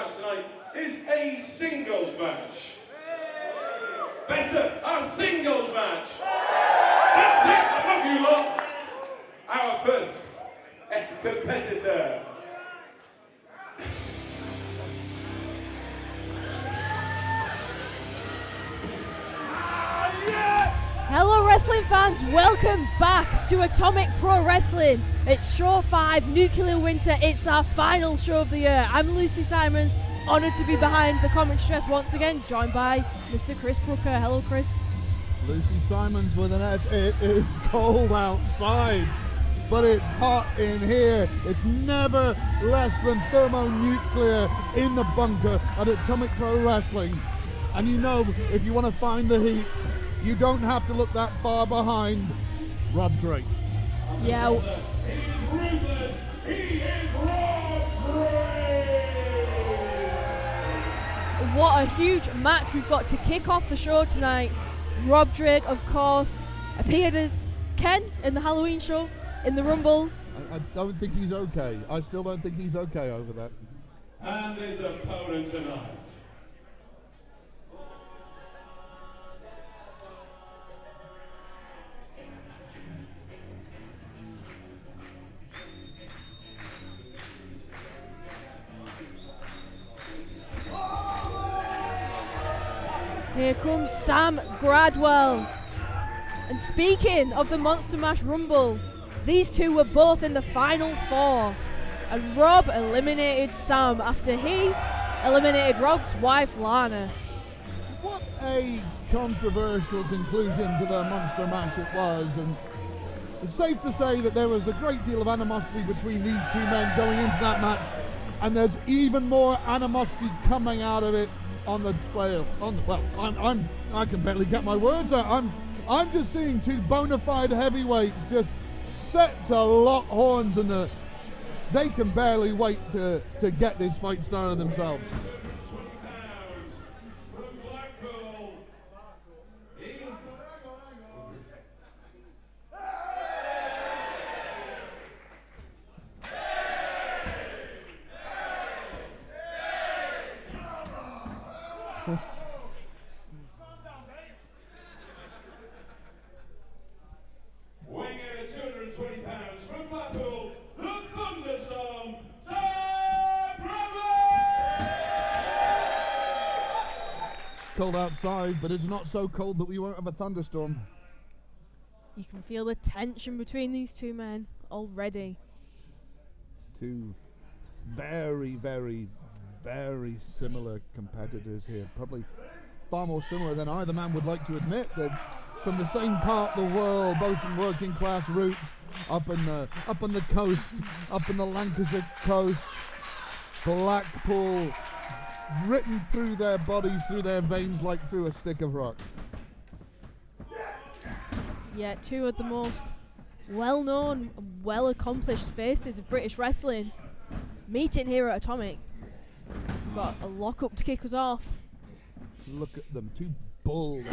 match tonight is a singles match. Better, a singles match. That's it, I love you lot. Our first competitor. Hello wrestling fans, welcome back to Atomic Pro Wrestling. It's Show 5, Nuclear Winter, it's our final show of the year. I'm Lucy Simons, honoured to be behind the commentary stress once again, joined by Mr. Chris Brooker. Hello Chris. Lucy Simons with an S. It is cold outside, but it's hot in here. It's never less than thermonuclear in the bunker at Atomic Pro Wrestling. And you know, if you want to find the heat, you don't have to look that far behind Rob Drake. Yeah. He is ruthless. He is Rob Drake. What a huge match we've got to kick off the show tonight. Rob Drake, of course, appeared as Ken in the Halloween show, in the Rumble. I don't think he's okay. I still don't think he's okay over that. And his opponent tonight. Here comes Sam Gradwell. And speaking of the Monster Mash Rumble, these two were both in the Final Four. And Rob eliminated Sam after he eliminated Rob's wife, Lana. What a controversial conclusion to the Monster Mash it was, and it's safe to say that there was a great deal of animosity between these two men going into that match, and there's even more animosity coming out of it on the trail. I can barely get my words out. I'm just seeing two bona fide heavyweights just set to lock horns, and they can barely wait to get this fight started themselves. Cold outside, but it's not so cold that we won't have a thunderstorm. You can feel the tension between these two men already. Two very, very, very similar competitors here. Probably far more similar than either man would like to admit. They're from the same part of the world, both from working class roots, up on the coast, up in the Lancashire coast, Blackpool, written through their bodies, through their veins like through a stick of rock. Yeah, two of the most well-known, well-accomplished faces of British wrestling meeting here at Atomic. We've got a lock-up to kick us off. Look at them, two bulls,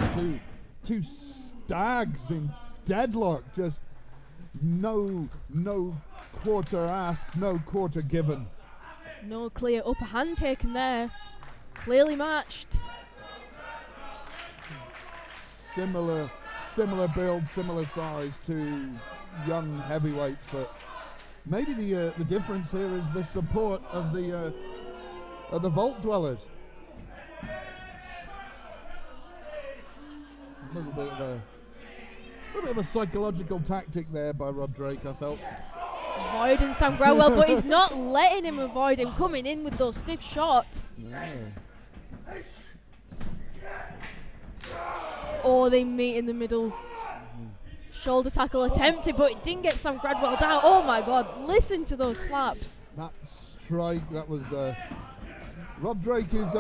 two stags in deadlock, just no quarter asked, no quarter given. No clear upper hand taken there. Clearly matched. Similar build, similar size to young heavyweights, but maybe the difference here is the support of the Vault Dwellers. A little bit of a psychological tactic there by Rob Drake, I felt. Avoiding Sam Gradwell, but he's not letting him avoid him, coming in with those stiff shots. Yeah. Oh, they meet in the middle. Shoulder tackle attempted, but it didn't get Sam Gradwell down. Oh my God, listen to those slaps. That strike, that was... Rob Drake is...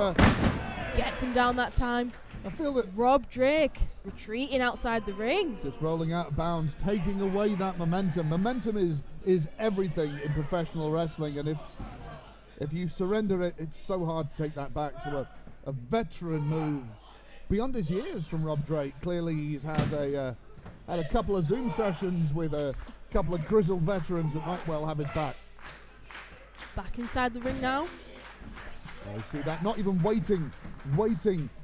Gets him down that time. I feel that Rob Drake retreating outside the ring. Just rolling out of bounds, taking away that momentum. Momentum is everything in professional wrestling, and if you surrender it, it's so hard to take that back to a veteran move beyond his years from Rob Drake. Clearly he's had a couple of Zoom sessions with a couple of grizzled veterans that might well have his back. Back inside the ring now. You see that? Not even waiting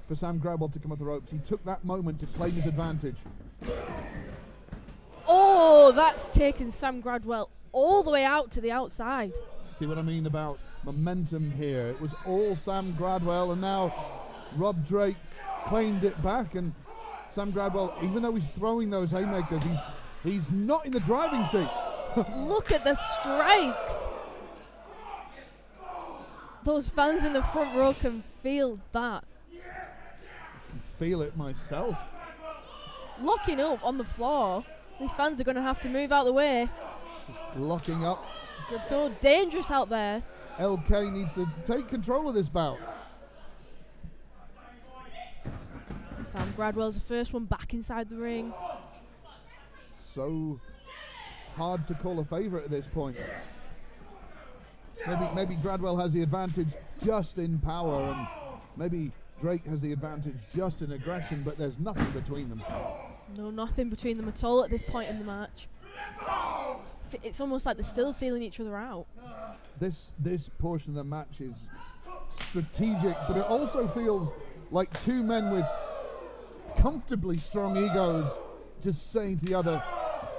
for Sam Gradwell to come off the ropes. He took that moment to claim his advantage. Oh, that's taken Sam Gradwell all the way out to the outside. See what I mean about momentum here? It was all Sam Gradwell, and now Rob Drake claimed it back, and Sam Gradwell, even though he's throwing those haymakers, he's not in the driving seat. Look at the strikes. Those fans in the front row can feel that. I can feel it myself. Locking up on the floor. These fans are going to have to move out the way. Just locking up. It's so dangerous out there. LK needs to take control of this bout. Sam Gradwell's the first one back inside the ring. So hard to call a favourite at this point. Maybe Gradwell has the advantage just in power, and maybe Drake has the advantage just in aggression, but there's nothing between them. No, nothing between them at all at this point in the match. It's almost like they're still feeling each other out. This portion of the match is strategic, but it also feels like two men with comfortably strong egos just saying to the other,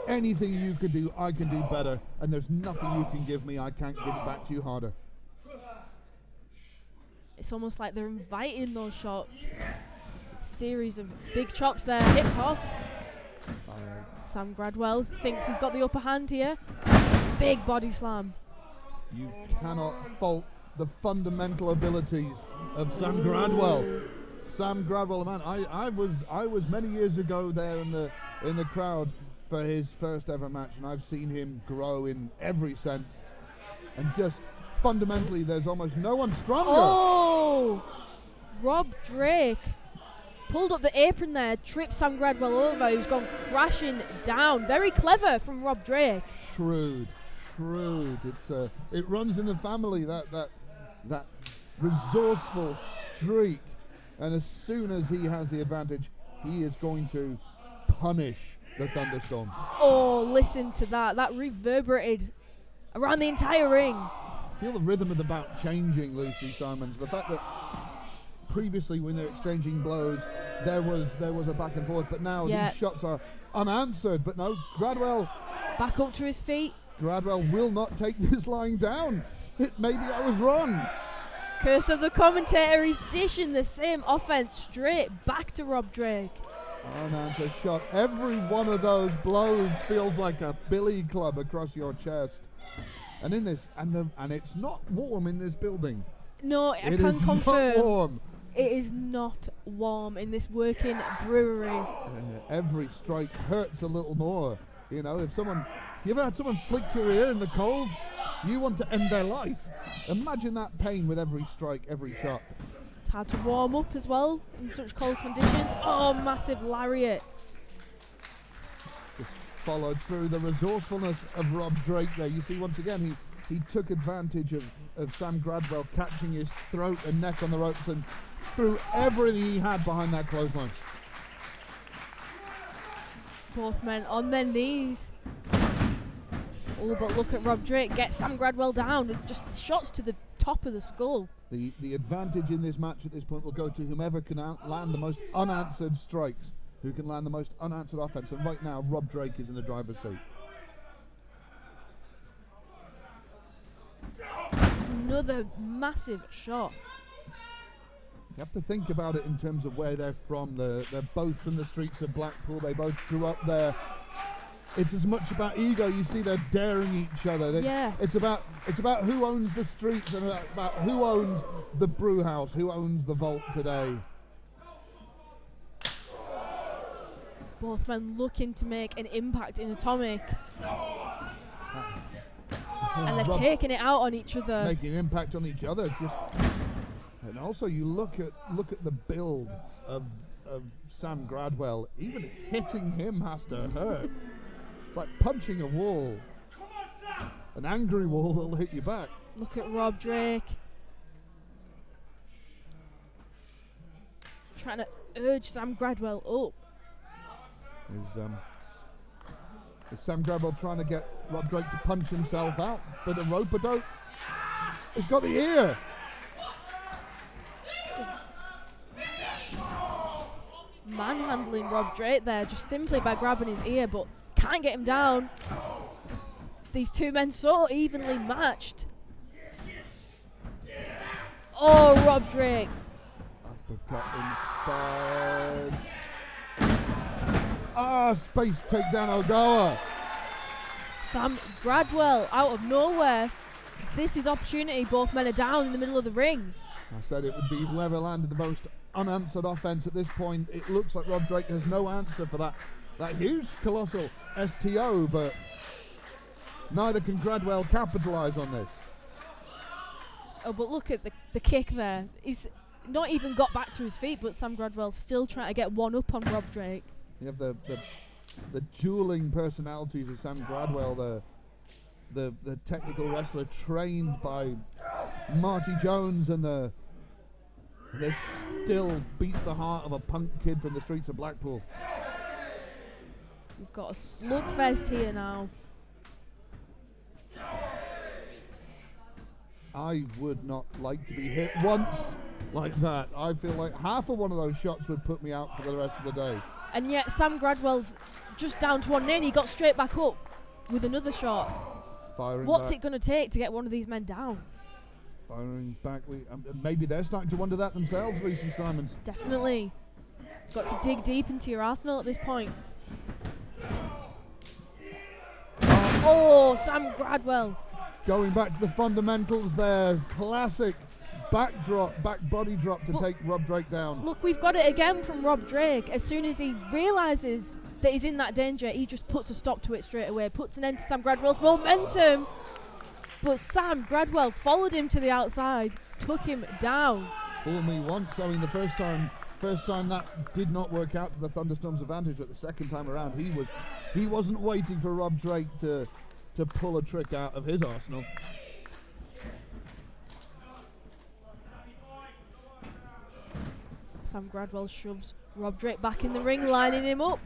anything you can do, I can do better, and there's nothing you can give me, I can't give it back to you harder. It's almost like they're inviting those shots. Series of big chops there, hip toss. Sam Gradwell thinks he's got the upper hand here. Big body slam. You cannot fault the fundamental abilities of Sam Gradwell. Sam Gradwell, man, I was many years ago there in the crowd for his first ever match, and I've seen him grow in every sense. And just fundamentally, there's almost no one stronger. Oh! Rob Drake pulled up the apron there, tripped Sam Gradwell over, who's gone crashing down. Very clever from Rob Drake. Shrewd. It runs in the family, that resourceful streak. And as soon as he has the advantage, he is going to punish the Thunderstorm. Oh, listen to that. That reverberated around the entire ring. Feel the rhythm of the bout changing, Lucy Simons. The fact that previously when they're exchanging blows, there was a back and forth, but now these shots are unanswered. But no, Gradwell back up to his feet. Gradwell will not take this lying down. Maybe I was wrong. Curse of the commentator, he's dishing the same offense straight back to Rob Drake. Unanswered shot. Every one of those blows feels like a billy club across your chest. And in this, and it's not warm in this building. No, I can confirm. Not warm. It is not warm in this working brewery. Every strike hurts a little more. You know, you ever had someone flick your ear in the cold? You want to end their life. Imagine that pain with every strike, every shot. It's hard to warm up as well in such cold conditions. Oh, massive lariat. Just followed through the resourcefulness of Rob Drake there. You see, once again, he took advantage of Sam Gradwell catching his throat and neck on the ropes and threw everything he had behind that clothesline. Both men on their knees. Oh, but look at Rob Drake get Sam Gradwell down. Just shots to the top of the skull. The advantage in this match at this point will go to whomever can land the most unanswered strikes, who can land the most unanswered offense. And right now, Rob Drake is in the driver's seat. Another massive shot. You have to think about it in terms of where they're from. They're both from the streets of Blackpool. They both grew up there. It's as much about ego. You see, they're daring each other. It's about who owns the streets and about who owns the brew house, who owns the vault today. Both men looking to make an impact in Atomic. And they're taking it out on each other. Making an impact on each other. And also you look at the build of Sam Gradwell. Even hitting him has to hurt. It's like punching a wall. An angry wall that'll hit you back. Look at Rob Drake. Trying to urge Sam Gradwell up. Is Sam Gradwell trying to get Rob Drake to punch himself out? But a rope-a-dope. He's got the ear. manhandling Rob Drake there just simply by grabbing his ear, but can't get him down. These two men so evenly matched. Oh, Rob Drake. Uppercut inspired. Space takedown Ogawa. Sam Gradwell out of nowhere. This is opportunity. Both men are down in the middle of the ring. I said it would be whoever landed the most unanswered offense at this point. It looks like Rob Drake has no answer for that huge, colossal STO, but neither can Gradwell capitalize on this. Oh, but look at the kick there. He's not even got back to his feet, but Sam Gradwell's still trying to get one up on Rob Drake. You have the dueling personalities of Sam Gradwell, the technical wrestler trained by Marty Jones, and this still beats the heart of a punk kid from the streets of Blackpool. We've got a slugfest here now. I would not like to be hit once like that. I feel like half of one of those shots would put me out for the rest of the day. And yet Sam Gradwell's just down to one knee and he got straight back up with another shot. Firing What's back. it going to take to get one of these men down? Firing back. Maybe they're starting to wonder that themselves, Lucy Simons. Definitely. Got to dig deep into your arsenal at this point. Oh, Sam Gradwell. Going back to the fundamentals there. Classic back body drop to take Rob Drake down. Look, we've got it again from Rob Drake. As soon as he realises that he's in that danger, he just puts a stop to it straight away, puts an end to Sam Gradwell's momentum. But Sam Gradwell followed him to the outside, took him down. Fool me once. I mean, the first time that did not work out to the Thunderstorm's advantage, but the second time around, he wasn't waiting for Rob Drake to pull a trick out of his arsenal. Sam Gradwell shoves Rob Drake back in the ring, lining him up.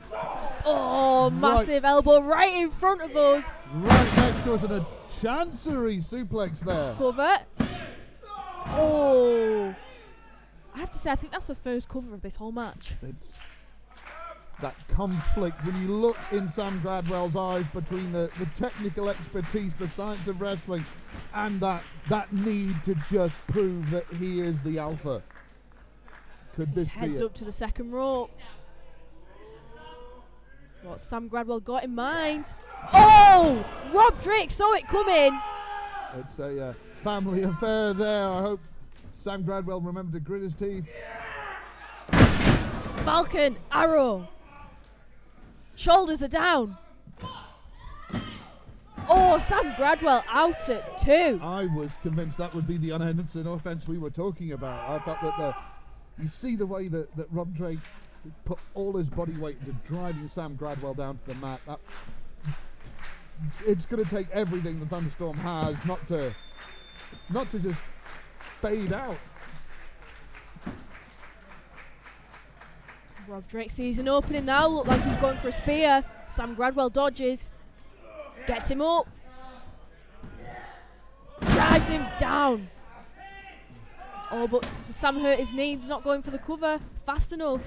Oh, massive elbow right in front of us. Right next to us, and a chancery suplex there. Cover. Oh. I have to say, I think that's the first cover of this whole match. It's that conflict when you look in Sam Gradwell's eyes between the technical expertise, the science of wrestling, and that need to just prove that he is the alpha. Could this be Heads it? up to the second rope. What Sam Gradwell got in mind? Oh! Rob Drake saw it coming. It's a family affair there. I hope Sam Gradwell remembered to grit his teeth. Falcon, arrow. Shoulders are down. Oh, Sam Gradwell out at 2. I was convinced that would be the unanswered offense we were talking about. I thought that you see the way that Rob Drake put all his body weight into driving Sam Gradwell down to the mat. It's going to take everything the Thunderstorm has not to just fade out. Rob Drake sees an opening now. Looked like he was going for a spear. Sam Gradwell dodges. Gets him up. Drives him down. Oh, but Sam hurt his knee. He's not going for the cover fast enough.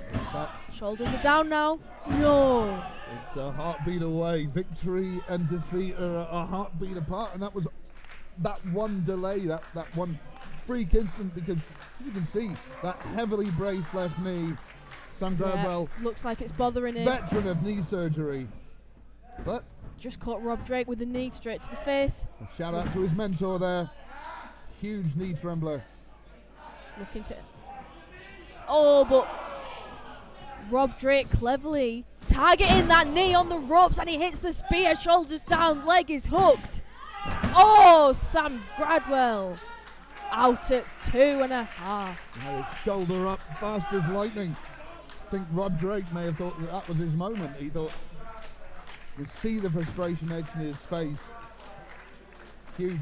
Shoulders are down now. No. It's a heartbeat away. Victory and defeat are a heartbeat apart, and that was that one delay, that one freak instant, because as you can see, that heavily braced left knee. Sam Gradwell, looks like it's bothering him. veteran of knee surgery, but just caught Rob Drake with the knee straight to the face. a shout out to his mentor there. Huge knee trembler. Looking to. Oh, but Rob Drake cleverly targeting that knee on the ropes, and he hits the spear. Shoulders down, leg is hooked. Oh, Sam Gradwell out at 2.5. Now his shoulder up, fast as lightning. I think Rob Drake may have thought that was his moment. He thought you could see the frustration edge in his face. Huge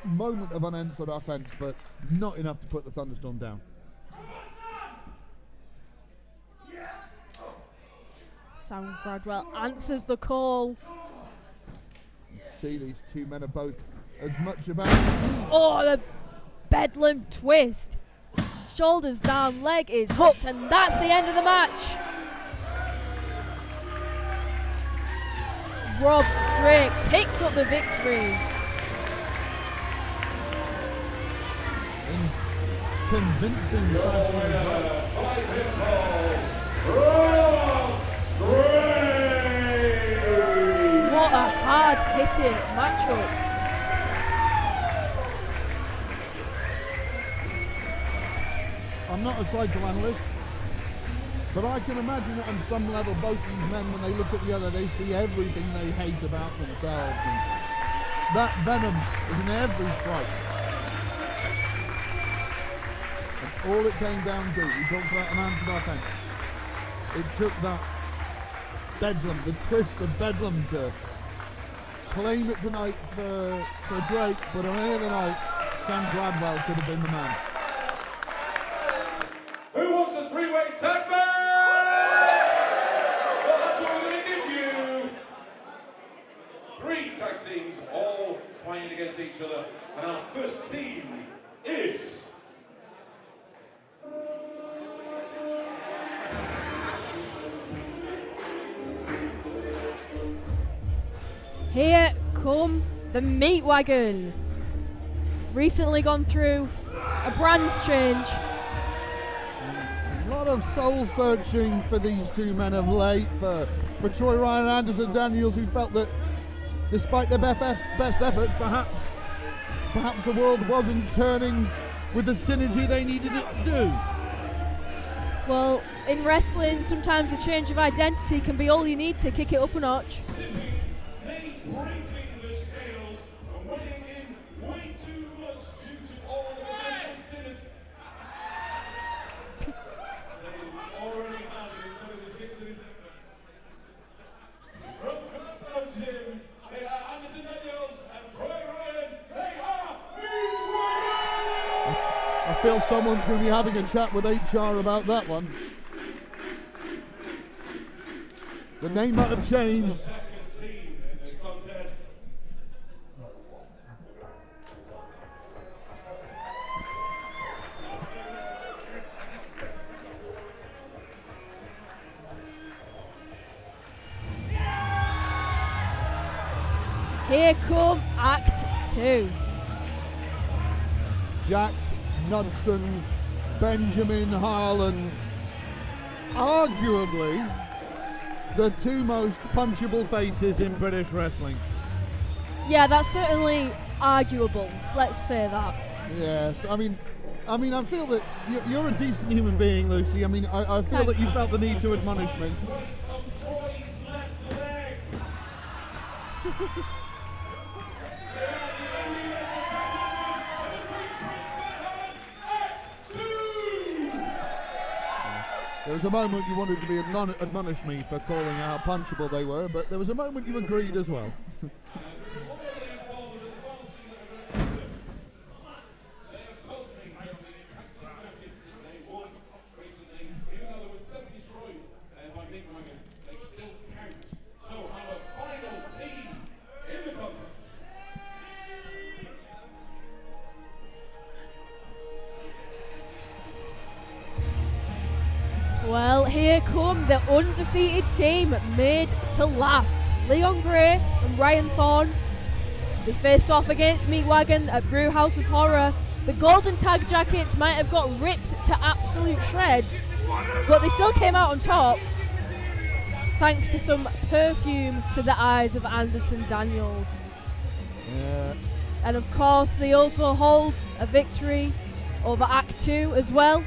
moment of unanswered offense, but not enough to put the Thunderstorm down. Sam Gradwell answers the call. You see these two men are both as much about Oh, the bedlam twist. shoulders down, leg is hooked, and that's the end of the match. Rob Drake picks up the victory. In convincing fashion as well. What a hard-hitting matchup. I'm not a psychoanalyst, but I can imagine that on some level both these men, when they look at the other, they see everything they hate about themselves. And that venom is in every fight. And all it came down to, we talked about an answered offense. It took that bedlam, the twist of bedlam to claim it tonight for Drake, but on any other night, Sam Gradwell could have been the man. Who wants a three-way tag match? Well, that's what we're going to give you. 3 tag teams all fighting against each other. And our first team is... Here come the Meat Wagon. Recently gone through a brand change. A lot of soul searching for these two men of late, for Troy Ryan and Anderson Daniels, who felt that despite their best efforts, perhaps the world wasn't turning with the synergy they needed it to do. Well, in wrestling, sometimes a change of identity can be all you need to kick it up a notch. breaking the scales and weighing in way too much due to all the professional stinners. They already had it in 76 and 77. From Campbell Gym, they are Anderson Daniels and Troy Ryan. They are I feel someone's going to be having a chat with HR about that one. The name might have changed. second team in this contest. Here come Act 2. Jack Knudsen, Benjamin Harland, arguably the two most punchable faces in British wrestling. Yeah, that's certainly arguable. Let's say that. Yes, I mean, I feel that you're a decent human being, Lucy. I mean, I feel that you felt the need to admonish me. There was a moment you wanted to be admonish me for calling out how punchable they were, but there was a moment you agreed as well. Well, here come the undefeated team made to last. Leon Gray and Ryan Thorne. They faced off against Meat Wagon at Brew House of Horror. The golden tag jackets might have got ripped to absolute shreds, but they still came out on top thanks to some perfume to the eyes of Anderson Daniels. Yeah. And of course, they also hold a victory over Act 2 as well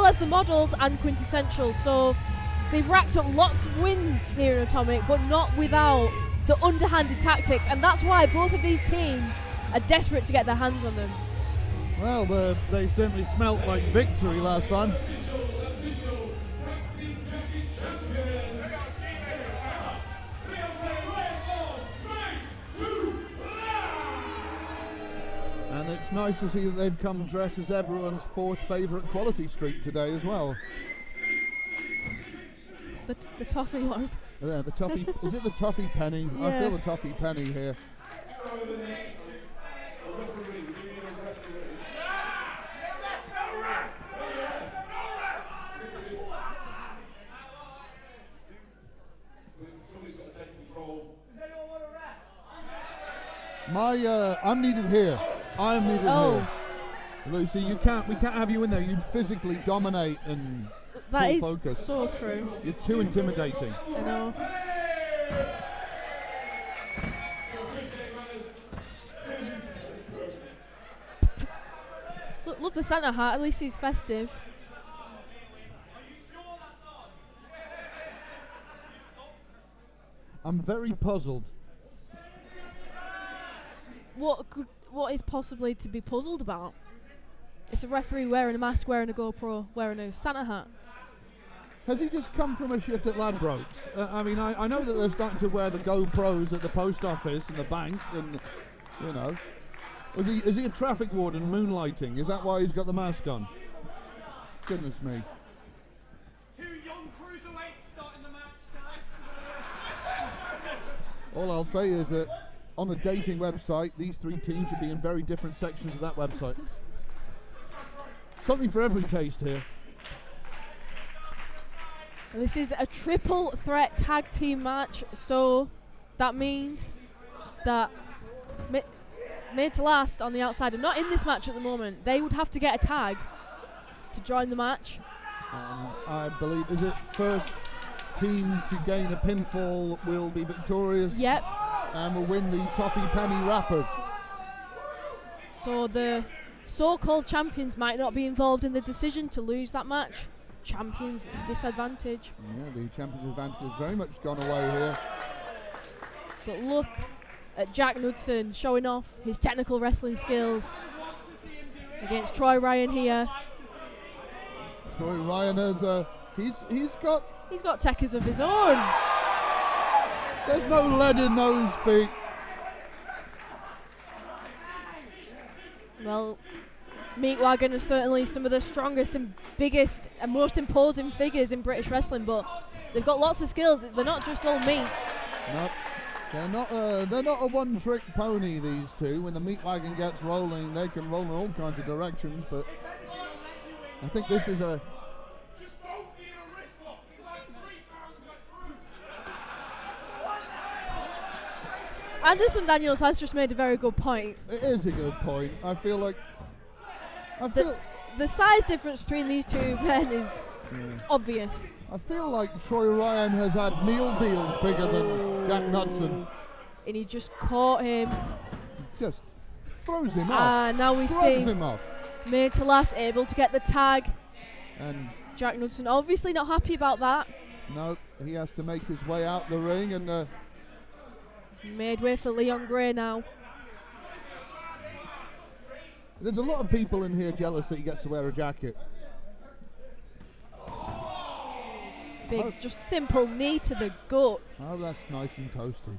as the models and quintessential. So they've racked up lots of wins here in Atomic, but not without the underhanded tactics, and that's why both of these teams are desperate to get their hands on them. Well, they certainly smelt like victory last time. And it's nice to see that they've come dressed as everyone's fourth favourite quality street today as well. The toffee one. Yeah, the toffee. Is it the toffee penny? Yeah. I feel the toffee penny here. I'm needed here. I'm needed here. Lucy, we can't have you in there. You'd physically dominate and that is focus. So true. You're too intimidating. I know. Look the Santa hat. At least he's festive. I'm very puzzled. What is possibly to be puzzled about? It's a referee wearing a mask, wearing a GoPro, wearing a Santa hat. Has he just come from a shift at Ladbrokes? I mean, I know that they're starting to wear the GoPros at the post office and the bank, and you know, is he a traffic warden moonlighting? Is that why he's got the mask on? Goodness me. 2 young cruiserweights starting the match, guys. All I'll say is that on a dating website, these 3 teams should be in very different sections of that website. Something for every taste here. This is a triple threat tag team match, so that means that made to last on the outside are not in this match at the moment. They would have to get a tag to join the match. And I believe, is it first team to gain a pinfall will be victorious? Yep. And will win the Toffee Penny Wrappers. So the so-called champions might not be involved in the decision to lose that match. Champions disadvantage. Yeah, the champions advantage has very much gone away here. But look at Jack Knudsen showing off his technical wrestling skills against Troy Ryan here. Troy Ryan has he's got techers of his own. There's no lead in those feet. Well, Meat Wagon are certainly some of the strongest and biggest and most imposing figures in British wrestling, but they've got lots of skills. They're not just all meat. No, they're not a one-trick pony, these two. When the Meat Wagon gets rolling, they can roll in all kinds of directions, but I think this is a... Anderson Daniels has just made a very good point. It is a good point. I feel the size difference between these two men is obvious. I feel like Troy Ryan has had meal deals bigger than Jack Knudsen. And he just caught him. Just throws him off. Now we see him off. Made to last, able to get the tag. And Jack Knudsen obviously not happy about that. No, he has to make his way out the ring and... made way for Leon Gray now. There's a lot of people in here jealous that he gets to wear a jacket. Big, just simple knee to the gut. Oh, that's nice and toasty.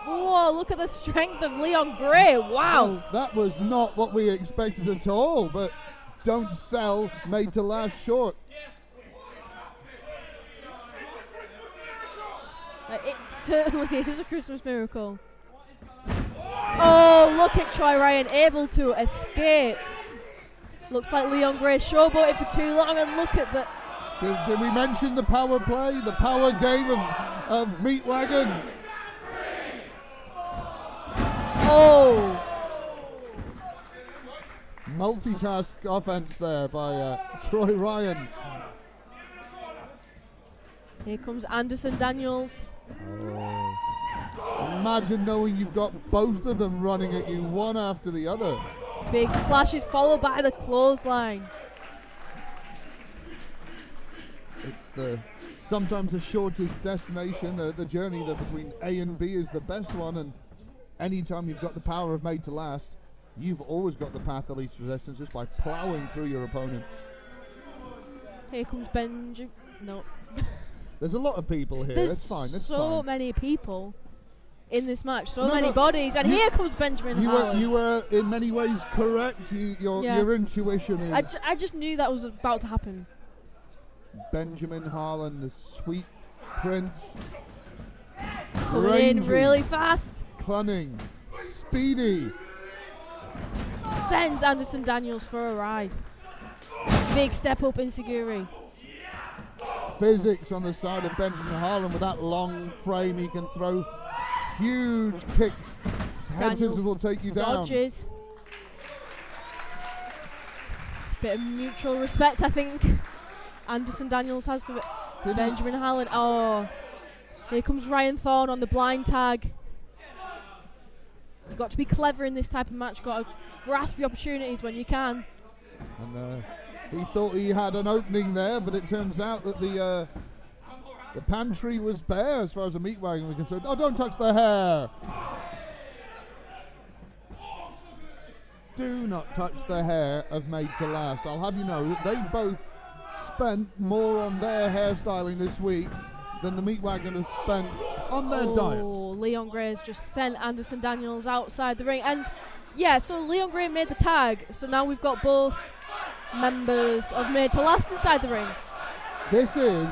Whoa, look at the strength of Leon Gray. Wow. Well, that was not what we expected at all, but don't sell made to last short. It certainly is a Christmas miracle. Oh, look at Troy Ryan able to escape. Looks like Leon Gray showboated for too long, and look at the... Did we mention the power play, the power game of Meat Wagon? Oh. Multitask offense there by Troy Ryan. Here comes Anderson Daniels. Oh. Imagine knowing you've got both of them running at you, one after the other. Big splashes followed by the clothesline. It's sometimes the shortest destination, the journey that between A and B is the best one, and anytime you've got the power of made to last, you've always got the path of least resistance just by plowing through your opponent. Here comes Benji. No. There's a lot of people here. There's It's fine. It's so fine. many people in this match. So many bodies. And here comes Benjamin Harlan. You were in many ways correct. Your intuition is... I just knew that was about to happen. Benjamin Harlan, the sweet prince. Coming in really fast. Cunning. Speedy. Sends Anderson Daniels for a ride. Big step up in Seguri. physics on the side of Benjamin Harlan. With that long frame, he can throw huge kicks. His head scissors will take you down. Dodges. Bit of mutual respect, I think, Anderson Daniels has for Benjamin Harlan. Oh, here comes Ryan Thorne on the blind tag. You've got to be clever in this type of match. Got to grasp the opportunities when you can. And he thought he had an opening there, but it turns out that the pantry was bare as far as the meat wagon was concerned. Oh, don't touch the hair. Do not touch the hair of Made to Last. I'll have you know that they both spent more on their hairstyling this week than the meat wagon has spent on their diets. Leon Gray has just sent Anderson Daniels outside the ring. And yeah, so Leon Gray made the tag. So now we've got both members of Made to Last inside the ring. This is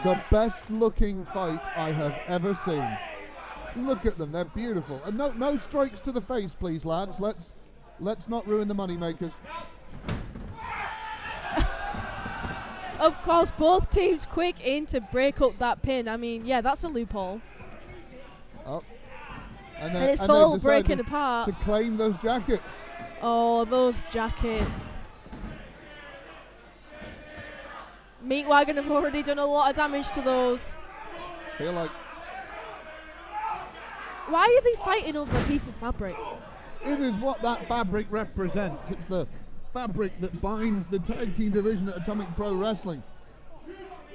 the best looking fight I have ever seen. Look at them, they're beautiful. And no strikes to the face, please, lads. Let's not ruin the money makers. Of course, both teams quick in to break up that pin. I mean, yeah, that's a loophole. Oh. And it's all breaking apart. To claim those jackets. Oh, those jackets. Meat Wagon have already done a lot of damage to those. Feel like... Why are they fighting over a piece of fabric? It is what that fabric represents. It's the fabric that binds the tag team division at Atomic Pro Wrestling.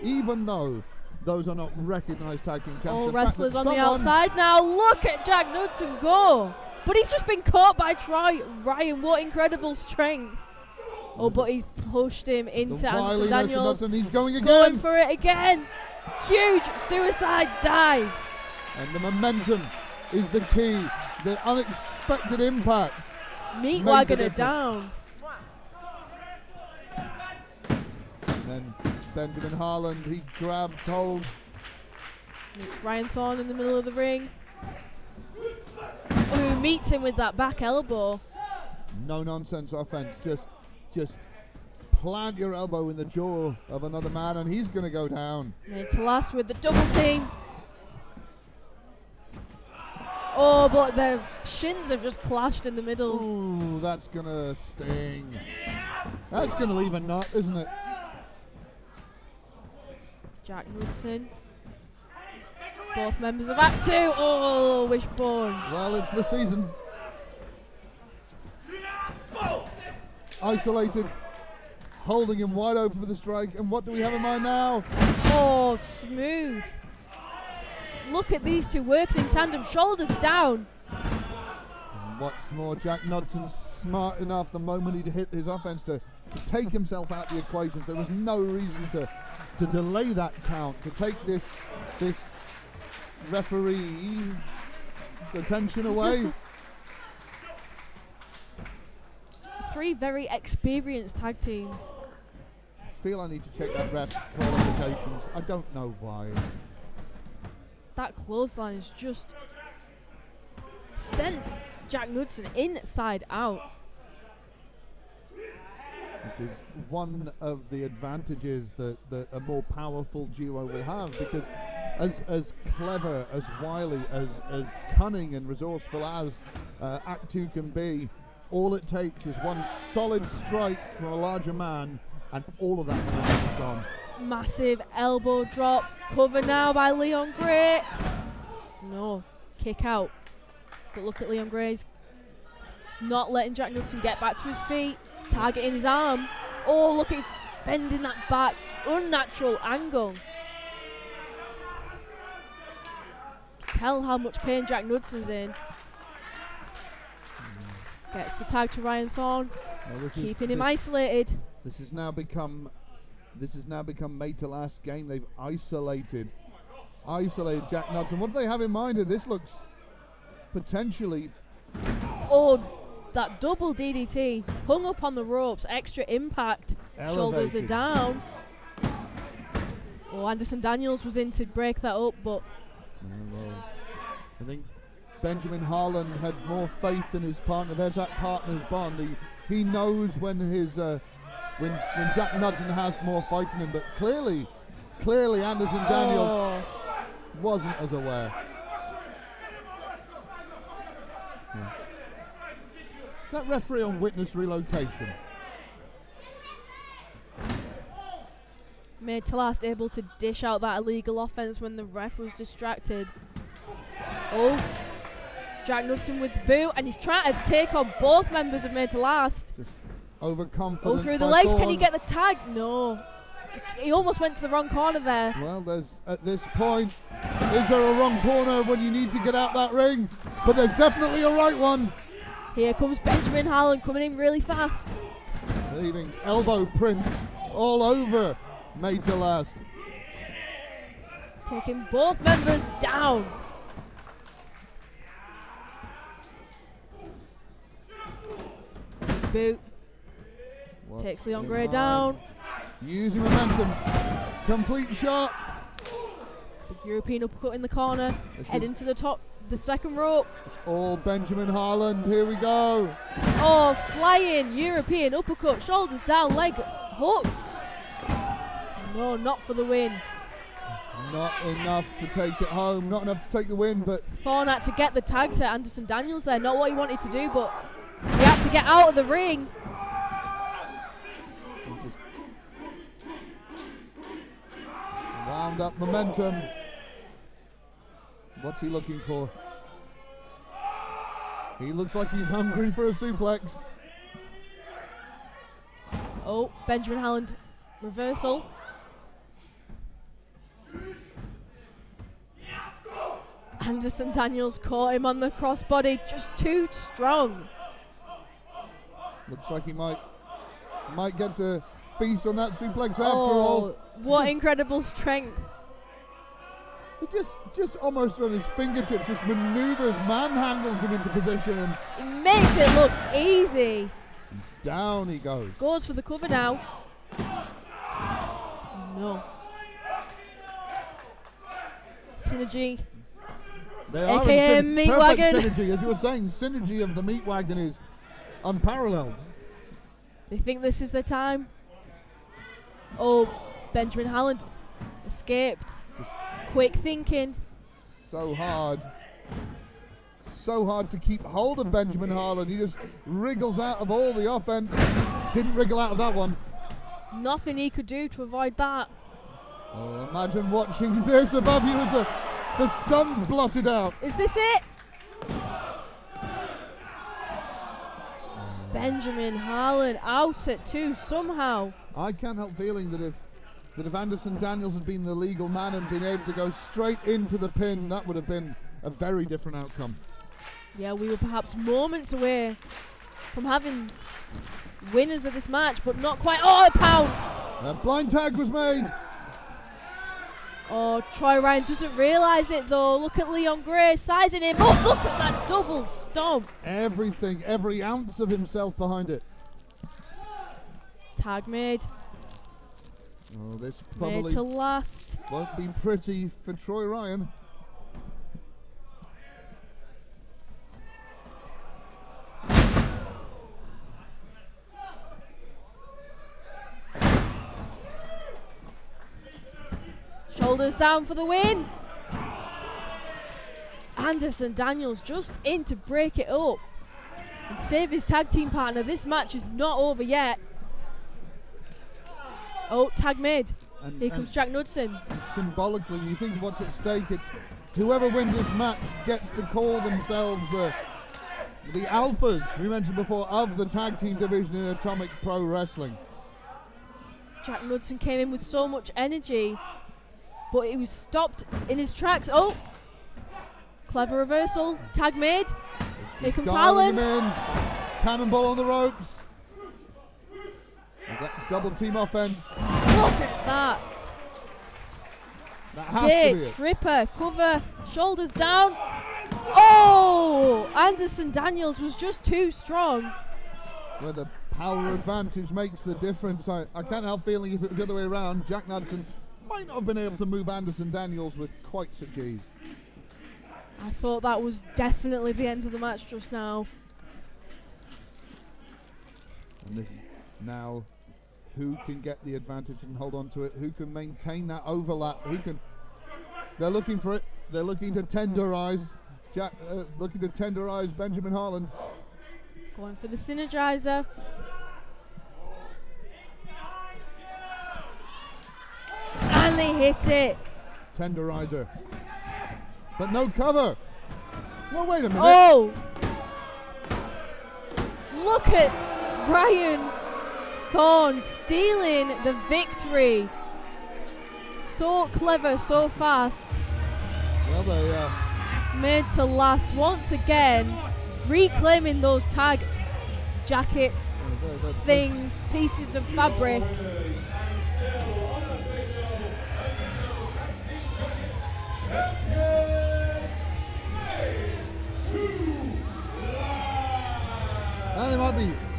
Even though those are not recognized tag team champions. All wrestlers on the outside now. Look at Jack Knudsen go. But he's just been caught by Ryan. What incredible strength. Oh, but he pushed him into Anderson Daniels. He's going again. Going for it again. Huge suicide dive. And the momentum is the key. The unexpected impact. Meat Wagon are down. And then Benjamin Harlan, he grabs hold. It's Ryan Thorne in the middle of the ring. Who meets him with that back elbow. No nonsense offense. Just plant your elbow in the jaw of another man and he's going to go down. Made to Last with the double team. Oh, but their shins have just clashed in the middle. Ooh, that's going to sting. That's going to leave a knot, isn't it? Jack Knudsen. Both members of Act 2. Oh, wishbone. Well, it's the season. Isolated. Holding him wide open for the strike. And what do we have in mind now? Oh, smooth. Look at these two working in tandem, shoulders down. And what's more, Jack Knudsen's smart enough the moment he'd hit his offense to take himself out the equation. There was no reason to delay that count, to take this referee attention away. Three very experienced tag teams. I feel I need to check that ref's qualifications. I don't know why. That clothesline is just sent Jack Knudsen inside out. This is one of the advantages that a more powerful duo will have, because as clever, as wily, as cunning and resourceful as Act 2 can be, all it takes is one solid strike from a larger man and all of that momentum is gone. Massive elbow drop. Cover now by Leon Gray. No. Kick out. But look at Leon Gray's not letting Jack Knudsen get back to his feet. Targeting his arm. Oh, look at him bending that back. Unnatural angle. Tell how much pain Jack Knudsen's in. Gets the tag to Ryan Thorne. Keeping him isolated. This has now become Made to Last game. They've isolated Jack Knudsen. What do they have in mind? And this looks potentially... Oh, that double DDT. Hung up on the ropes. Extra impact. Elevated. Shoulders are down. Oh, Anderson Daniels was in to break that up, but... well, I think Benjamin Harlan had more faith in his partner. There's that partner's bond. He knows when his... when Jack Knudsen has more fight in him, but clearly clearly Anderson Daniels wasn't as aware. Yeah. Is that referee on witness relocation? Made to last, able to dish out that illegal offense when the ref was distracted. Oh, Jack Knudsen with the boot, and he's trying to take on both members of Made to Last. Just overconfident. Oh, through the legs, can he get the tag? No. He almost went to the wrong corner there. Well, there's at this point, is there a wrong corner when you need to get out that ring? But there's definitely a right one. Here comes Benjamin Helen coming in really fast. Leaving elbow prints all over Made to Last. Taking both members down. Boot. Takes Leon Gray down. Using momentum. Complete shot. Big European uppercut in the corner. Heading to the top, the second rope. It's all Benjamin Harland. Here we go. Oh, flying European uppercut. Shoulders down, leg hooked. No, not for the win. Not enough to take it home. Not enough to take the win, but Thorne had to get the tag to Anderson Daniels there. Not what he wanted to do, but he had to get out of the ring. wound up momentum. What's he looking for? He looks like he's hungry for a suplex. Oh, Benjamin Howland reversal. Anderson Daniels caught him on the crossbody, just too strong. Looks like he might get to feast on that suplex after all. What incredible strength. He just almost on his fingertips, just maneuvers, manhandles him into position, and He makes it look easy. down he goes. Goes for the cover now. No. Synergy. They are AKA in Meat perfect Wagon. synergy. As you were saying, synergy of the Meat Wagon is unparalleled. They think this is their time. Oh, Benjamin Howland escaped. Quick thinking. So hard to keep hold of Benjamin Harlan. He just wriggles out of all the offense. Didn't wriggle out of that one. Nothing he could do to avoid that. Oh, imagine watching this above you as the sun's blotted out. Is this it? Benjamin Harlan out at 2 somehow. I can't help feeling that if Anderson Daniels had been the legal man and been able to go straight into the pin, that would have been a very different outcome. Yeah, we were perhaps moments away from having winners of this match, but not quite. Oh, a pounce! A blind tag was made. Oh, Troy Ryan doesn't realise it though. Look at Leon Gray sizing him. Oh, look at that double stomp. Everything, every ounce of himself behind it. Tag made. Oh, this Made probably to last. won't be pretty for Troy Ryan. Shoulders down for the win. Anderson Daniels just in to break it up and save his tag team partner. This match is not over yet. Oh, tag made. Here comes Jack Knudsen. And symbolically, you think of what's at stake. It's whoever wins this match gets to call themselves the alphas, we mentioned before, of the tag team division in Atomic Pro Wrestling. Jack Knudsen came in with so much energy, but he was stopped in his tracks. Oh, clever reversal. Tag made. Here comes Dialing Howland. him in. Cannonball on the ropes. There's that double team offense. Look at that. That has to be Dick, it. Tripper, cover, shoulders down. Oh, Anderson Daniels was just too strong. Where the power advantage makes the difference. I can't help feeling if it was the other way around, Jack Knudsen might not have been able to move Anderson Daniels with quite such ease. I thought that was definitely the end of the match just now. And this is now who can get the advantage and hold on to it, who can maintain that overlap, who can... They're looking for it. They're looking to tenderize Benjamin Harland. Going for the synergizer. And they hit it. Tenderizer. But no cover. Well, wait a minute. Oh! Look at Ryan Thorne stealing the victory. So clever, so fast. Well, they made to last once again, reclaiming those tag jackets, things, pieces of fabric.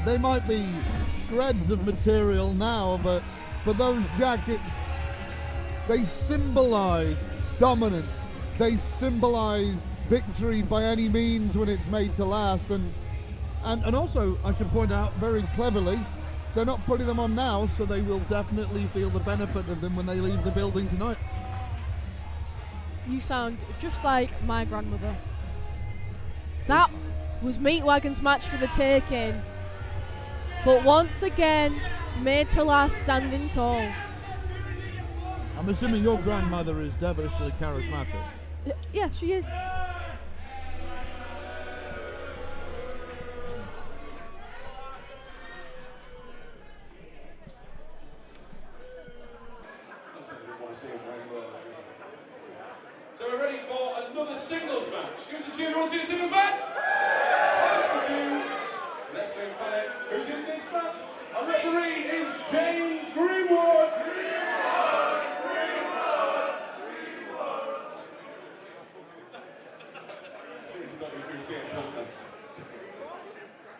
They might be shreds of material now, but those jackets, they symbolize dominance. They symbolize victory by any means when it's made to last. And also, I should point out very cleverly, they're not putting them on now, so they will definitely feel the benefit of them when they leave the building tonight. You sound just like my grandmother. That was Meat Wagon's match for the taking. But once again, made to last, standing tall. I'm assuming your grandmother is devilishly charismatic. Yeah, she is. So we're ready for another singles match. Give us a tune. You want to see a singles match? Yes, we do. Let's see who's in this match. Our referee is James Greenwood.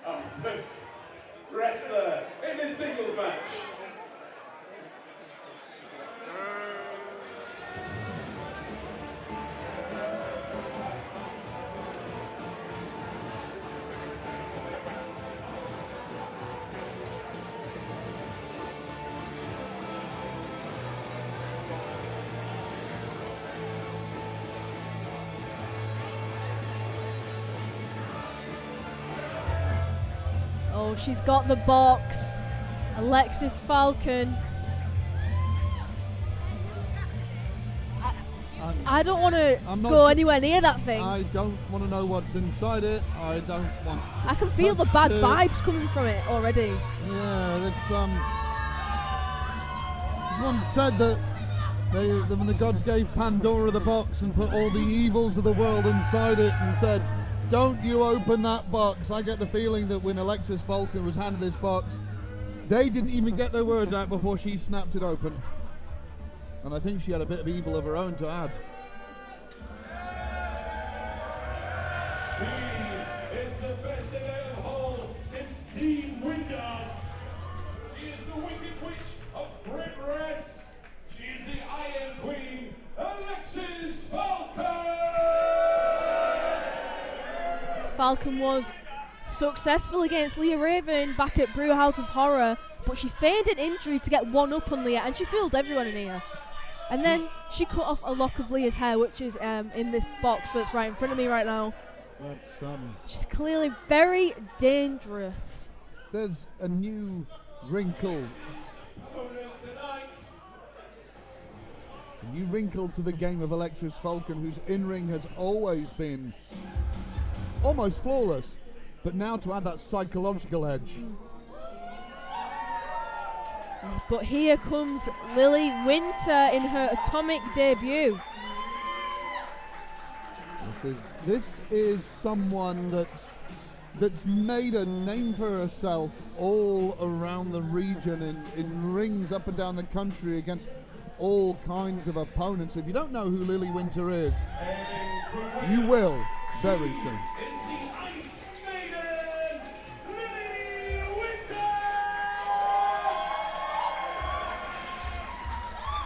Our first wrestler in this singles match. Oh, she's got the box. Alexxis Falcon. I don't want to go anywhere near that thing. I don't want to know what's inside it. I don't want to I can feel the bad vibes coming from it already. Yeah, that's someone said that when the gods gave Pandora the box and put all the evils of the world inside it and said, don't you open that box. I get the feeling that when Alexxis Falcon was handed this box, they didn't even get their words out before she snapped it open. And I think she had a bit of evil of her own to add. She is the best in the whole since Dean Winters. She is the Wicked Witch of Brick-Rest. She is the Iron Queen, Alexxis Falcon. Falcon was successful against Leah Raven back at Brewhouse of Horror, but she feigned an injury to get one up on Leah, and she fooled everyone in here. And then she cut off a lock of Leah's hair, which is in this box that's right in front of me right now. That's she's clearly very dangerous. There's a new wrinkle. A new wrinkle to the game of Alexxis Falcon, whose in-ring has always been almost flawless, but now to add that psychological edge. But here comes Lily Winter in her Atomic debut. This is someone that's made a name for herself all around the region in rings up and down the country against all kinds of opponents. If you don't know who Lily Winter is, you will very soon.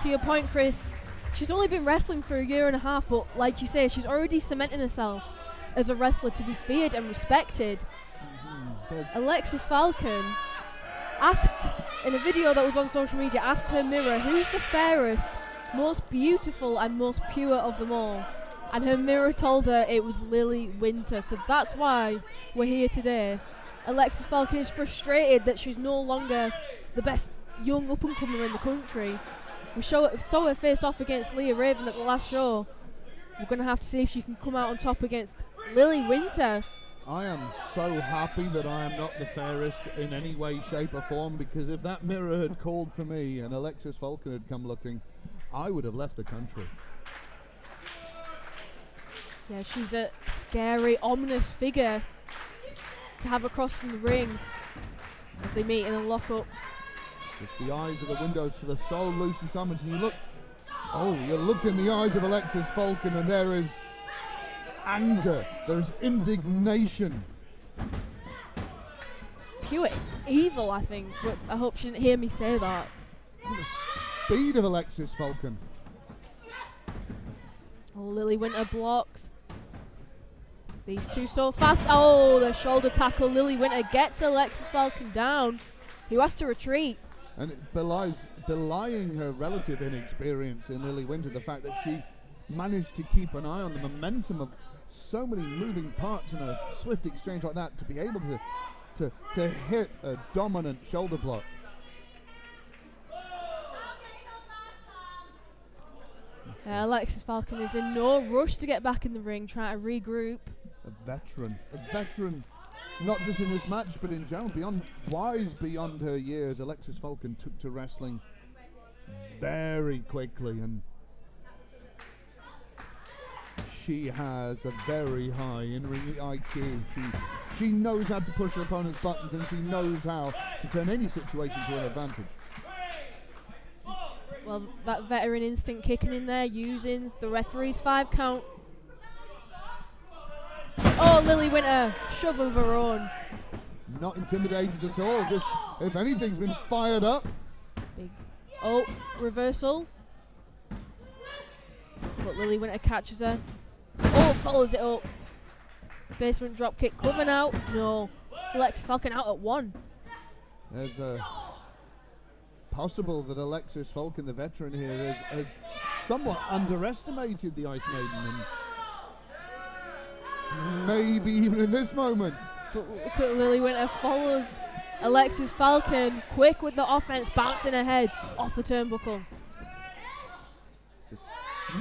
To your point, Chris, she's only been wrestling for a year and a half, but like you say, she's already cementing herself as a wrestler to be feared and respected. Alexxis Falcon asked, in a video that was on social media, asked her mirror, who's the fairest, most beautiful and most pure of them all? And her mirror told her it was Lily Winter. So that's why we're here today. Alexxis Falcon is frustrated that she's no longer the best young up-and-comer in the country. We saw her face off against Leah Raven at the last show. We're going to have to see if she can come out on top against Lily Winter. I am so happy that I am not the fairest in any way, shape or form, because if that mirror had called for me and Alexxis Falcon had come looking, I would have left the country. Yeah, she's a scary, ominous figure to have across from the ring as they meet in a lock-up. Just the eyes are the windows to the soul, Lucy Summons, and you look in the eyes of Alexxis Falcon and there is anger, there's indignation. Pure evil, I think, but I hope she didn't hear me say that. The speed of Alexxis Falcon. Oh, Lily Winter blocks. These two so fast. Oh, the shoulder tackle. Lily Winter gets Alexxis Falcon down, who has to retreat. And it belying her relative inexperience in Lily Winter, the fact that she managed to keep an eye on the momentum of so many moving parts in a swift exchange like that, to be able to hit a dominant shoulder block. Alexxis Falcon is in no rush to get back in the ring, trying to regroup. A veteran, not just in this match, but in general, wise beyond her years. Alexxis Falcon took to wrestling very quickly, and she has a very high in-ring IQ. She knows how to push her opponent's buttons, and she knows how to turn any situation to an advantage. Well, that veteran instinct kicking in there, using the referee's 5 count. Oh, Lily Winter, shove of her own. Not intimidated at all, just, if anything's been fired up. Big. Oh, reversal. But Lily Winter catches her. Oh, follows it up. Basement drop kick, cover now. No. Alexxis Falcon out at 1. There's a possible that Alexxis Falcon, the veteran here, has somewhat underestimated the Ice Maiden, and maybe even in this moment. But look at Lily Winter follows Alexxis Falcon, quick with the offense, bouncing her head off the turnbuckle. Just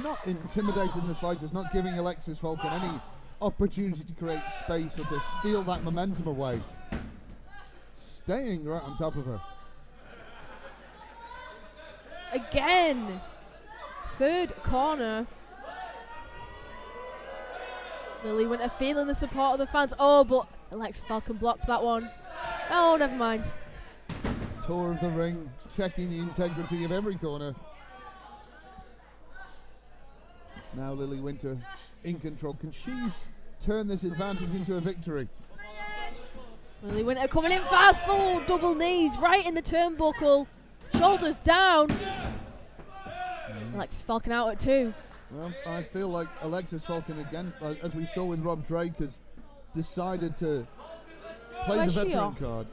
not intimidated in the slightest, not giving Alexxis Falcon any opportunity to create space or to steal that momentum away. Staying right on top of her. Again, third corner. Lily Winter feeling the support of the fans. Oh, but Alexxis Falcon blocked that one. Oh, never mind. Tour of the ring, checking the integrity of every corner. Now Lily Winter in control. Can she turn this advantage into a victory? Lily Winter coming in fast. Oh, double knees right in the turnbuckle. Shoulders down. Alexxis Falcon out at 2. Well, I feel like Alexxis Falcon again, as we saw with Rob Drake, has decided to play the veteran card.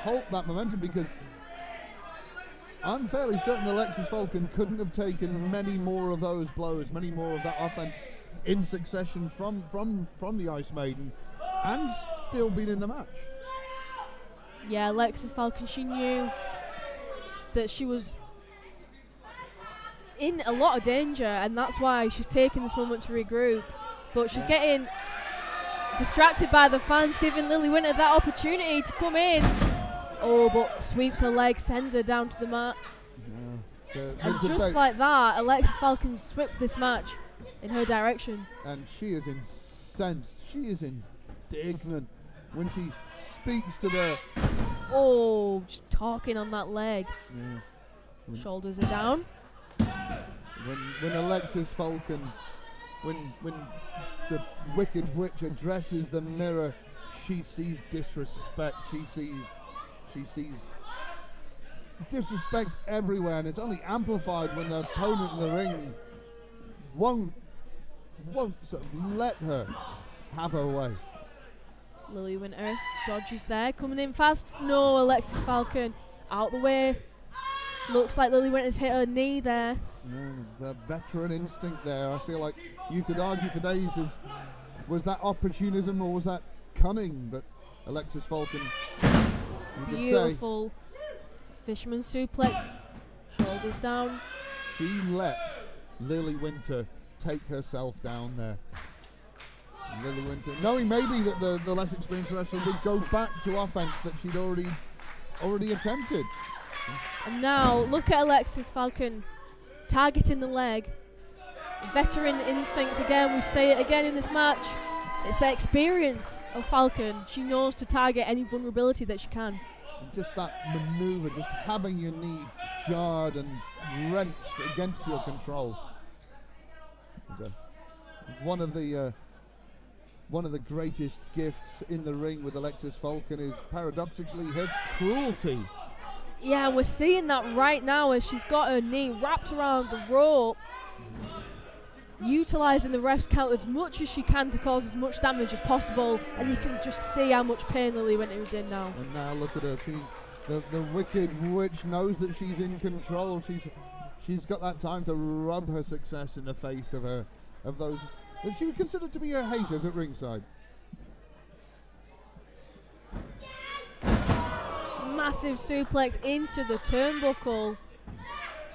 Halt that momentum, because I'm fairly certain Alexxis Falcon couldn't have taken many more of those blows, many more of that offense in succession from the Ice Maiden, and still been in the match. Yeah, Alexxis Falcon, she knew that she was in a lot of danger, and that's why she's taking this moment to regroup. But she's getting distracted by the fans, giving Lily Winter that opportunity to come in. Oh, but sweeps her leg, sends her down to the mat. And just like that, Alexxis Falcon swept this match in her direction. And she is incensed. She is indignant when she speaks to the... Oh, just talking on that leg. Yeah. Shoulders are down. When Alexxis Falcon, when the Wicked Witch addresses the mirror, she sees disrespect. She sees disrespect everywhere, and it's only amplified when the opponent in the ring won't sort of let her have her way. Lizzie Winter dodges there, coming in fast. No, Alexxis Falcon out the way. Looks like Lizzie Winter's hit her knee there. The veteran instinct there. I feel like you could argue for days was that opportunism or was that cunning? But Alexxis Falcon, you could say. Beautiful fisherman suplex, shoulders down. She let Lizzie Winter take herself down there. Lizzie Winter, knowing maybe that the less experienced wrestler would go back to offense that she'd already attempted. And now look at Alexxis Falcon targeting the leg. Veteran instincts again. We say it again in this match. It's the experience of Falcon. She knows to target any vulnerability that she can. And just that maneuver, just having your knee jarred and wrenched against your control. One of the greatest gifts in the ring with Alexxis Falcon is paradoxically her cruelty. Yeah, we're seeing that right now as she's got her knee wrapped around the rope, utilising the ref's count as much as she can to cause as much damage as possible, and you can just see how much pain Lizzie Winter is in now. And now look at her, the wicked witch knows that she's in control. She's got that time to rub her success in the face of those that she would consider to be her haters at ringside. Massive suplex into the turnbuckle.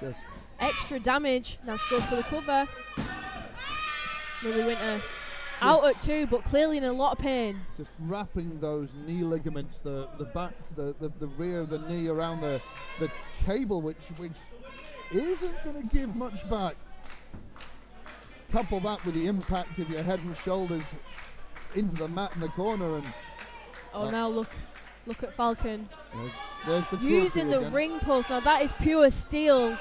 Just extra damage. Now she goes for the cover. Lizzie Winter out at 2, but clearly in a lot of pain. Just wrapping those knee ligaments, the back, the rear of the knee around the cable, which isn't going to give much back. Couple that with the impact of your head and shoulders into the mat in the corner, and now look at Falcon. There's the using the again. ring post. Now that is pure steel.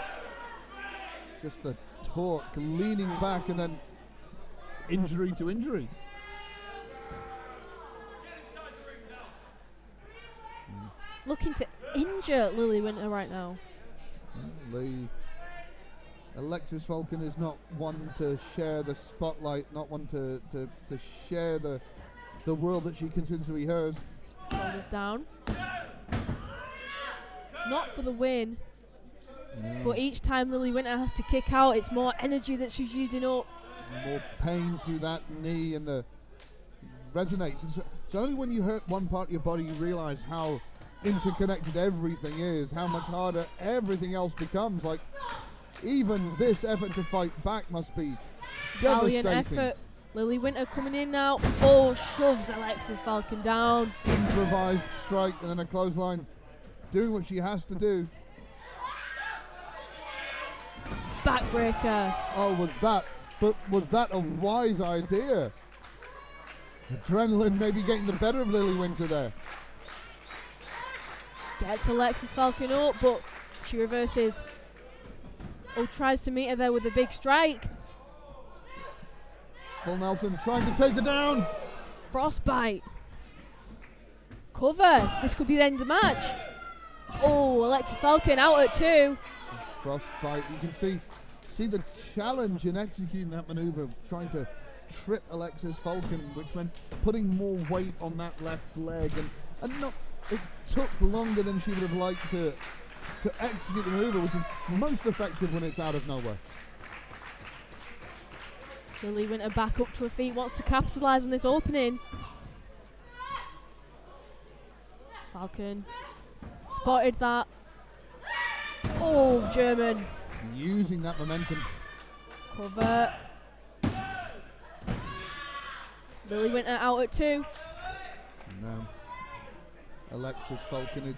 Just the torque, leaning back, and then injury to injury. Looking to injure Lizzie Winter right now. Alexxis Falcon is not one to share the spotlight, not one to share the world that she considers to be hers. Shoulders down. Not for the win. But each time Lizzie Winter has to kick out, it's more energy that she's using up. More pain through that knee, and the resonates. It's only when you hurt one part of your body you realize how interconnected everything is, how much harder everything else becomes. Like, even this effort to fight back must be devastating. Valiant effort. Lizzie Winter coming in now. Oh, shoves Alexxis Falcon down. Improvised strike and then a clothesline. Doing what she has to do. Backbreaker. Oh, was that a wise idea? Adrenaline maybe getting the better of Lizzie Winter there. Gets Alexxis Falcon up, but she reverses. Oh, tries to meet her there with a big strike. Full Nelson trying to take her down. Frostbite. Cover. This could be the end of the match. Oh, Alexxis Falcon out at 2. Frostbite. You can see the challenge in executing that maneuver, trying to trip Alexxis Falcon, which meant putting more weight on that left leg, and not. It took longer than she would have liked to execute the maneuver, which is most effective when it's out of nowhere. Lizzie Winter back up to her feet, wants to capitalise on this opening. Falcon spotted that. Oh, German. Using that momentum. Cover. Lizzie Winter out at 2. No. Alexxis Falcon is.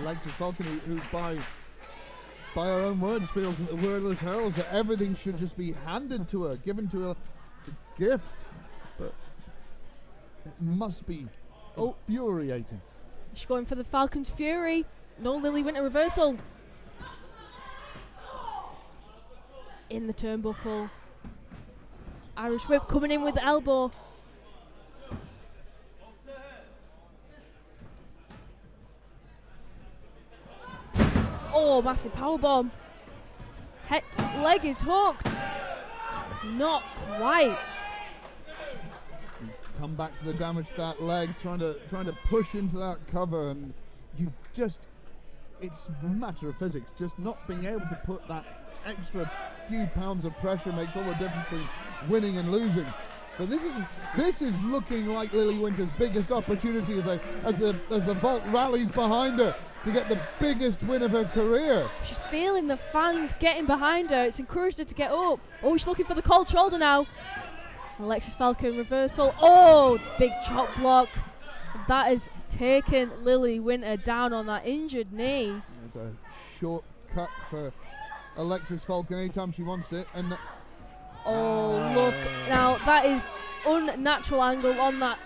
Alexxis Falcon, who by her own words feels that the wordless heralds, that everything should just be handed to her, given to her, a gift. But it must be infuriating. She's going for the Falcon's Fury. No Lizzie Winter reversal. In the turnbuckle. Irish whip coming in with the elbow. Oh, massive powerbomb. Leg is hooked. Not quite. Come back to the damage to that leg, trying to push into that cover, and you just, it's a matter of physics. Just not being able to put that extra few pounds of pressure makes all the difference between winning and losing. But this is looking like Lily Winter's biggest opportunity as the vault rallies behind her to get the biggest win of her career. She's feeling the fans getting behind her. It's encouraged her to get up. Oh, she's looking for the cold shoulder now. Alexxis Falcon reversal. Oh, big chop block. That has taken Lily Winter down on that injured knee. It's a short cut for Alexxis Falcon anytime she wants it. And oh, look. Now, that is unnatural angle on that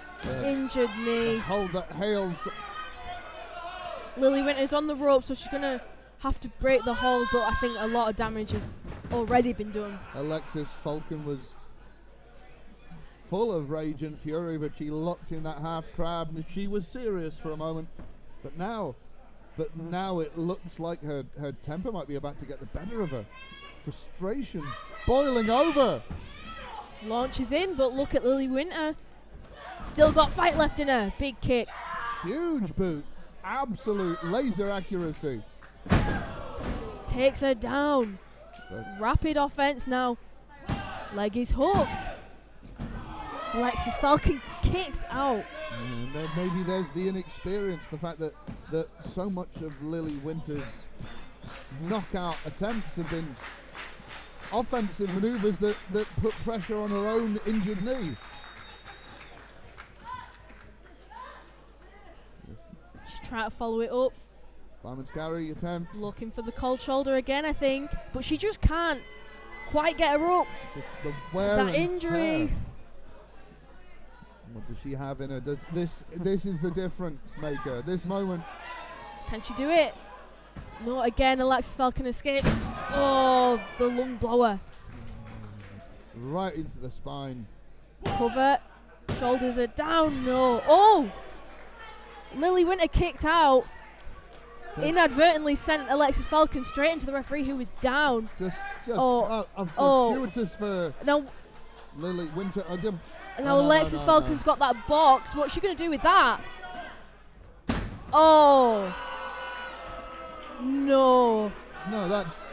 injured knee. Hold that hails. Lily Winter's on the rope, so she's going to have to break the hold, but I think a lot of damage has already been done. Alexxis Falcon was full of rage and fury, but she locked in that half crab, and she was serious for a moment. But now it looks like her temper might be about to get the better of her. Frustration boiling over. Launches in, but look at Lily Winter. Still got fight left in her. Big kick. Huge boot. Absolute laser accuracy. Takes her down. Rapid offense now. Leg is hooked. Alexxis Falcon kicks out. Maybe there's the inexperience, the fact that so much of Lily Winter's knockout attempts have been offensive maneuvers that put pressure on her own injured knee. She's trying to follow it up. Fireman's carry attempt. Looking for the cold shoulder again, I think. But she just can't quite get her up. Just the wear That and injury. tear. What does she have in her? This is the difference maker. This moment. Can she do it? No, again, Alexxis Falcon escapes. Oh, the lung blower. Right into the spine. Cover. Shoulders are down. No. Oh! Lily Winter kicked out. Inadvertently sent Alexxis Falcon straight into the referee, who was down. Just fortuitous for Now, Lily Winter. Alexxis Falcon's got that box. What's she going to do with that? Oh. No. No, that's...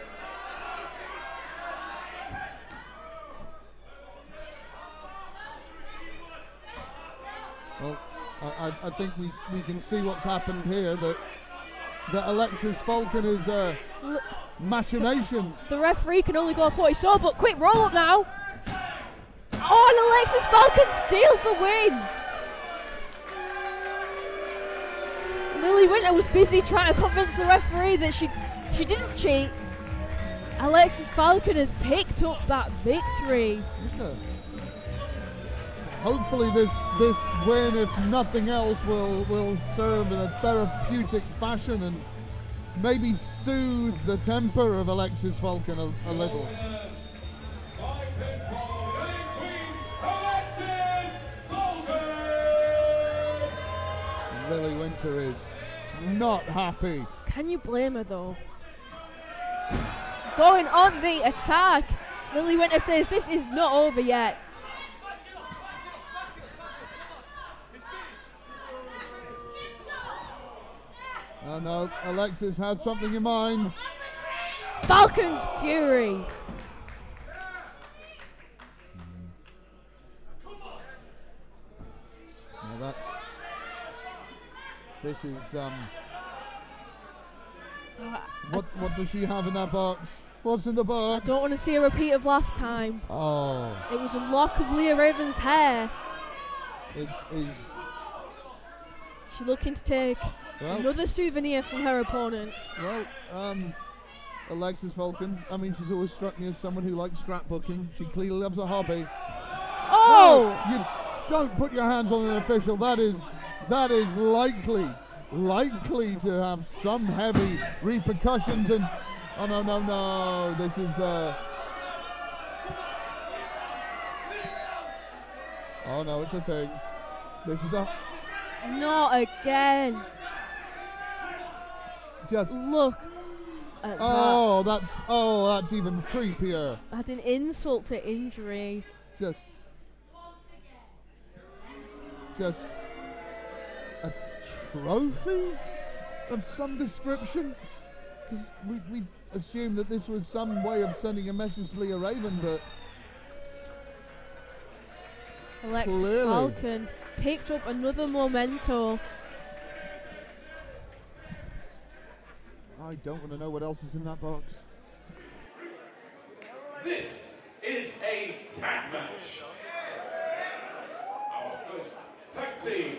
Well, I think we can see what's happened here, that Alexxis Falcon is machinations. The referee can only go for what he saw, but quick roll up now. Oh, and Alexxis Falcon steals the win. Lily Winter was busy trying to convince the referee that she didn't cheat. Alexxis Falcon has picked up that victory. Hopefully this win, if nothing else, will serve in a therapeutic fashion and maybe soothe the temper of Alexxis Falcon a little. Lily Winter is not happy. Can you blame her though? Going on the attack. Lily Winter says this is not over yet. Oh no, Alexis has something in mind. Falcon's fury. Now this is what does she have in that box? What's in the box? I don't want to see a repeat of last time. Oh. It was a lock of Leah Raven's hair. She's looking to take another souvenir from her opponent. Well, Alexxis Falcon, I mean, she's always struck me as someone who likes scrapbooking. She clearly loves a hobby. Oh! No, you don't put your hands on an official. That is likely to have some heavy repercussions. And oh no, this is oh no, it's a thing. This is a... Not again. Just look. at Oh, that's even creepier. adding insult to injury. Just a trophy of some description? Because we assumed that this was some way of sending a message to Leah Raven, but Alexxis clearly. Falcon picked up another memento. I don't want to know what else is in that box. This is a tag match. Our first tag team.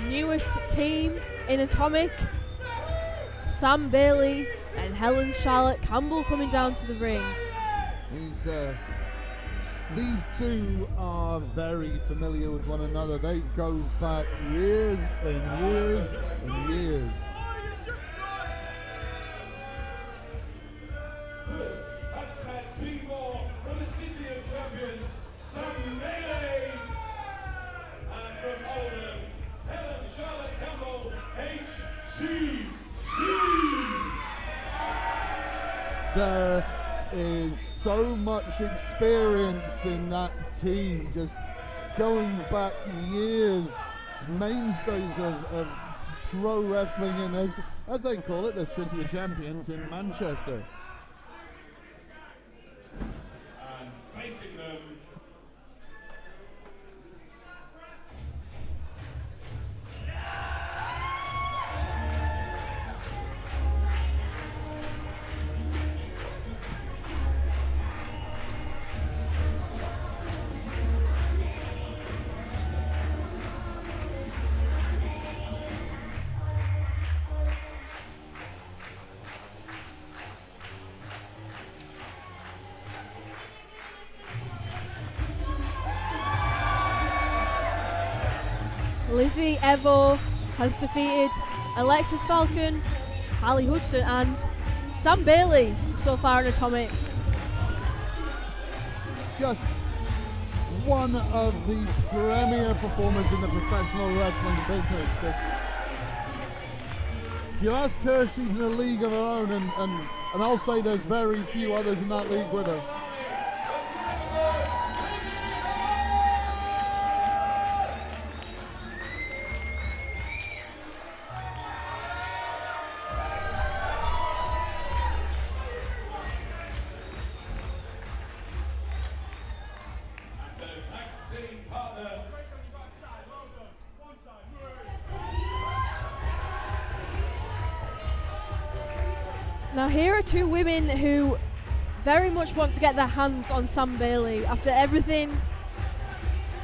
Newest team in Atomic, Sam Bailey and Helen Charlotte Campbell coming down to the ring. These two are very familiar with one another. They go back years and years and years. First, hashtag B-Ball from the City of Champions, Sam Bailey. And from Oberman, Helen Charlotte Campbell, H.C.C. There is so much experience in that team, just going back years, mainstays of pro wrestling, and as they call it, the City of Champions in Manchester. And facing them, Lizzy Evo has defeated Alexxis Falcon, Harley Hudson and Sam Bailey so far in Atomic. Just one of the premier performers in the professional wrestling business. Just, if you ask her, she's in a league of her own, and I'll say there's very few others in that league with her. Now here are two women who very much want to get their hands on Sam Bailey after everything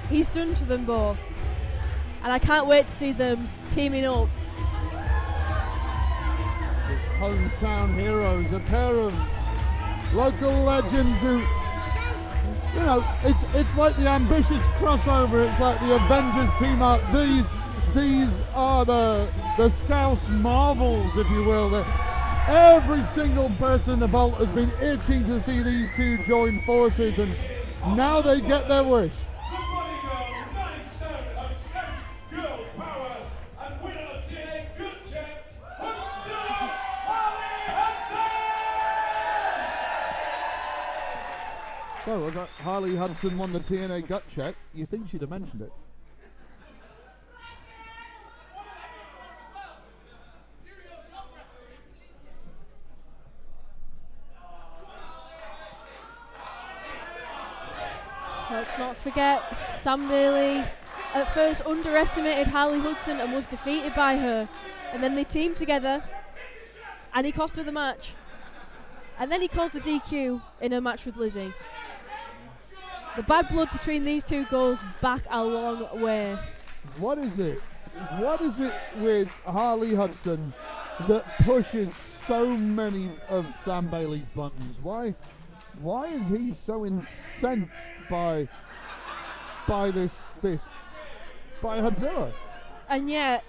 he's done to them both. And I can't wait to see them teaming up. Hometown heroes, a pair of local legends who, you know, it's like the ambitious crossover. It's like the Avengers team up. These are the Scouse Marvels, if you will. Every single person in the vault has been itching to see these two join forces, and now they get their wish. So I got Harley Hudson won the TNA gut check. You think she'd have mentioned it? Let's not forget, Sam Bailey at first underestimated Harley Hudson and was defeated by her. And then they teamed together and he cost her the match. And then he caused a DQ in a match with Lizzie. The bad blood between these two goes back a long way. What is it? What is it with Harley Hudson that pushes so many of Sam Bailey's buttons? Why is he so incensed by Hudzilla? And yet,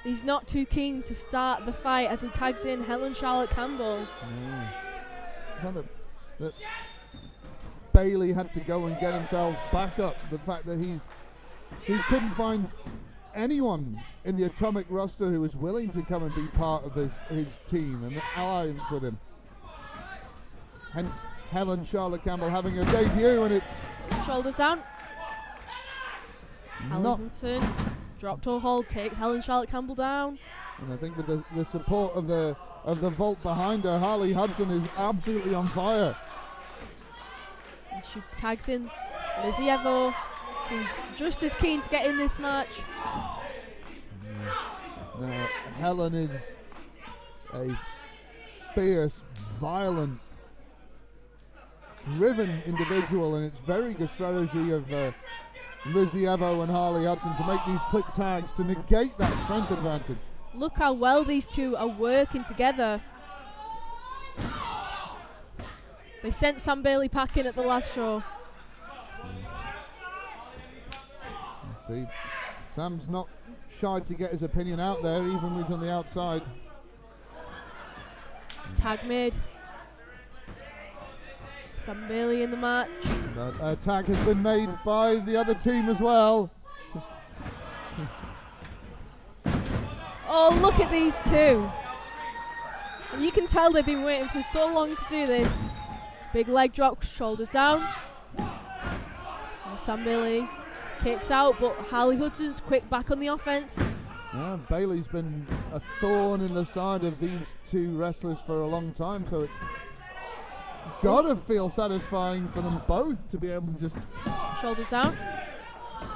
he's not too keen to start the fight as he tags in Helen Charlotte Campbell. The fact that Bailey had to go and get himself back up. The fact that he couldn't find anyone in the Atomic roster who was willing to come and be part of his team and alliance with him. Hence, Helen Charlotte Campbell having her debut, and it's Shoulders down. Hudson drop toe hold, takes Helen Charlotte Campbell down. And I think with the support of the vault behind her, Harley Hudson is absolutely on fire. And she tags in Lizzy Evo, who's just as keen to get in this match. Now, Helen is a fierce, violent, driven individual, and it's very good strategy of Lizzy Evo and Harley Hudson to make these quick tags to negate that strength advantage. Look how well these two are working together. They sent Sam Bailey packing at the last show. See, Sam's not shy to get his opinion out there, even when he's on the outside. Tag made. Sam Bailey in the match. That tag has been made by the other team as well. Oh, look at these two. And you can tell they've been waiting for so long to do this. Big leg drop, shoulders down. And Sam Bailey kicks out, but Harley Hudson's quick back on the offense. Yeah, Bailey's been a thorn in the side of these two wrestlers for a long time, so it's gotta feel satisfying for them both to be able to just Shoulders down.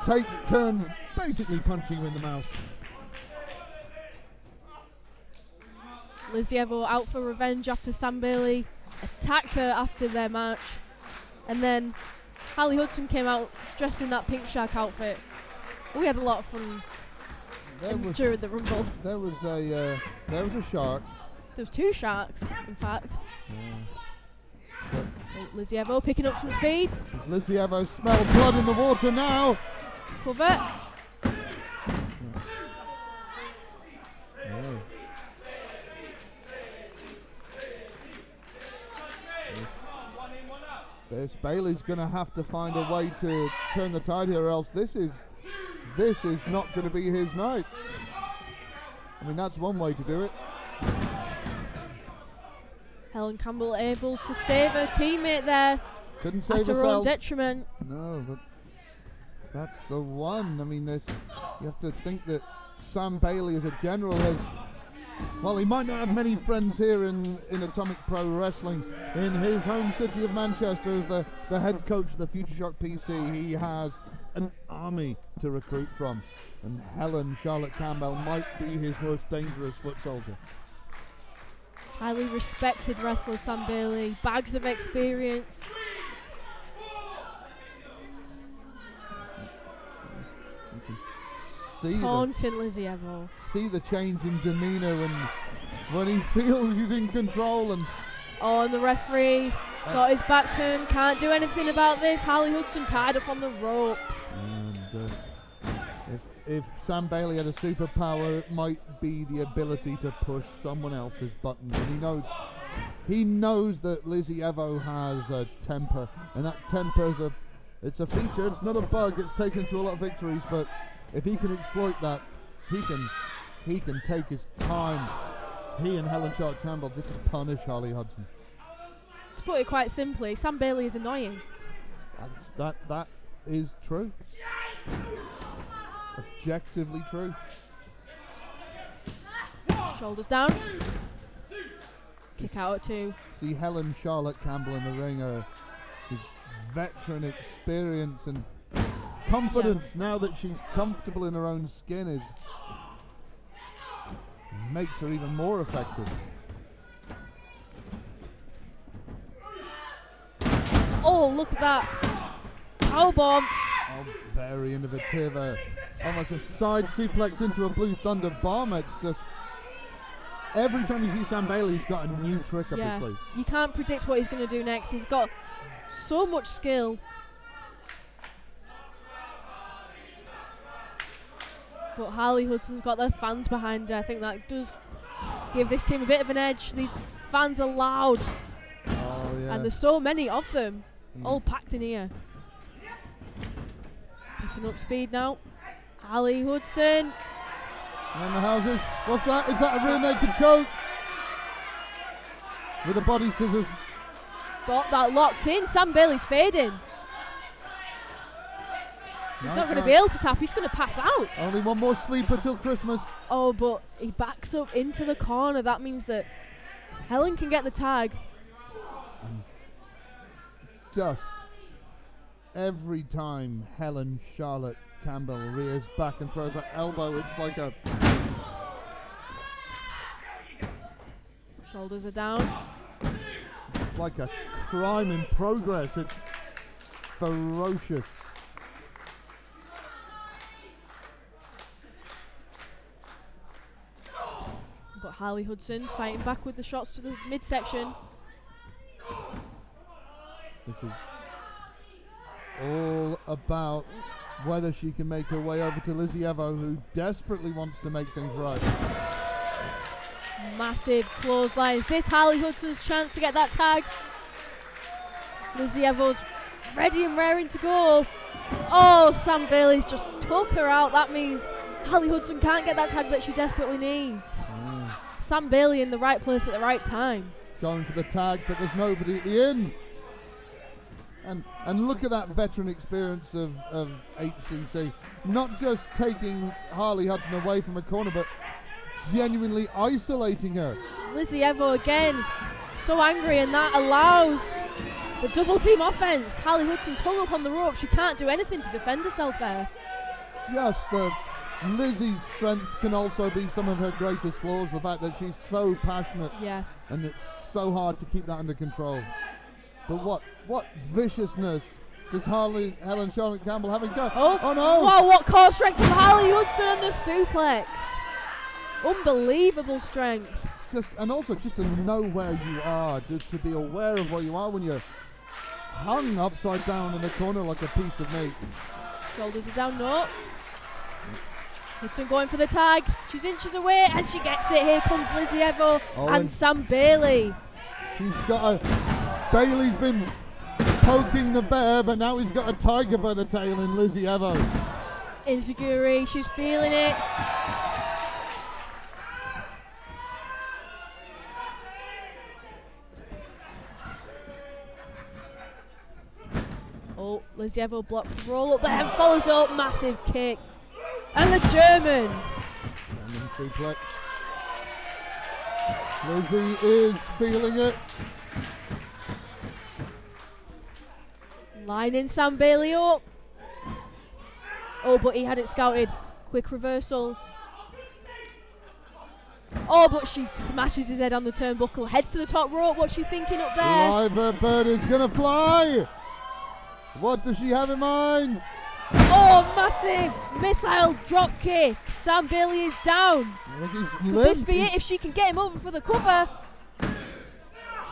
take turns basically punching you in the mouth. Lizzy Evo out for revenge after Sam Bailey attacked her after their match. And then Harley Hudson came out dressed in that pink shark outfit. We had a lot of fun during the Rumble. There was a shark. There was two sharks, in fact. Oh, Lizzy Evo picking up some speed. Does Lizzy Evo smell blood in the water now? Cover. Yeah. This Bailey's going to have to find a way to turn the tide here, or else this is not going to be his night. I mean, that's one way to do it. Helen Campbell able to save her teammate there. Couldn't save at her herself. own detriment. No, but that's the one. I mean, you have to think that Sam Bailey as a general has, well, he might not have many friends here in Atomic Pro Wrestling. In his home city of Manchester as the head coach of the Future Shock PC, he has an army to recruit from. And Helen Charlotte Campbell might be his most dangerous foot soldier. Highly respected wrestler Sam Bailey, bags of experience. Taunting Lizzy Evo. See the change in demeanour when he feels he's in control. And the referee got his back turned, can't do anything about this. Harley Hudson tied up on the ropes. And if Sam Bailey had a superpower, it might be the ability to push someone else's buttons. And he knows that Lizzy Evo has a temper, and that temper's it's a feature. It's not a bug. It's taken to a lot of victories, but if he can exploit that, he can take his time. He and Helen Charlotte Campbell just to punish Harley Hudson. To put it quite simply, Sam Bailey is annoying. That is true. Objectively true. Shoulders down. Kick out at two. See Helen Charlotte Campbell in the ring, his veteran experience and confidence now that she's comfortable in her own skin makes her even more effective. Oh, look at that. Powerbomb. Oh, very innovative. Almost a side suplex into a Blue Thunder bomb. It's just every time you see Sam Bailey, he's got a new trick up his sleeve. You can't predict what he's going to do next. He's got so much skill. But Harley Hudson's got their fans behind her. I think that does give this team a bit of an edge. These fans are loud. Oh, yeah. And there's so many of them, all packed in here. Picking up speed now. Harley Hudson. And the houses. What's that? Is that a rear naked choke? With the body scissors. Got that locked in. Sam Bailey's fading. He's not going to be able to tap. He's going to pass out. Only one more sleeper till Christmas. Oh, but he backs up into the corner. That means that Helen can get the tag. Just every time Helen Charlotte Campbell rears back and throws her elbow, it's like a... Shoulders are down. It's like a crime in progress. It's ferocious. But Harley Hudson fighting back with the shots to the midsection. This is all about whether she can make her way over to Lizzy Evo, who desperately wants to make things right. Massive clothesline. Is this Harley Hudson's chance to get that tag? Lizzy Evo's ready and raring to go. Oh, Sam Bailey's just took her out. That means Harley Hudson can't get that tag that she desperately needs. Sam Bailey in the right place at the right time. Going for the tag, but there's nobody at the inn. And look at that veteran experience of HCC. Not just taking Harley Hudson away from a corner, but genuinely isolating her. Lizzy Evo again, so angry, and that allows the double team offense. Harley Hudson's hung up on the rope. She can't do anything to defend herself there. Just Lizzie's strengths can also be some of her greatest flaws. The fact that she's so passionate, and it's so hard to keep that under control. But what viciousness does Helen Charlotte Campbell have in go? Oh no! Wow, what core strength from Harley Hudson on the suplex. Unbelievable strength. And also just to know where you are, just to be aware of where you are when you're hung upside down in the corner like a piece of meat. Shoulders are down, no. Hudson going for the tag. She's inches away and she gets it. Here comes Lizzy Evo and Sam Bailey. She's got Bailey's been poking the bear, but now he's got a tiger by the tail in Lizzy Evo. Insecurity, she's feeling it. Oh, Lizzy Evo blocked the roll up there and follows up. Massive kick. And the German suplex. Lizzie is feeling it. Lining Sam Bailey up. Oh, but he had it scouted. Quick reversal. Oh, but she smashes his head on the turnbuckle. Heads to the top rope. What's she thinking up there? Live bird is going to fly. What does she have in mind? Oh, massive missile drop kick. Sam Bailey is down. Could this be it if she can get him over for the cover?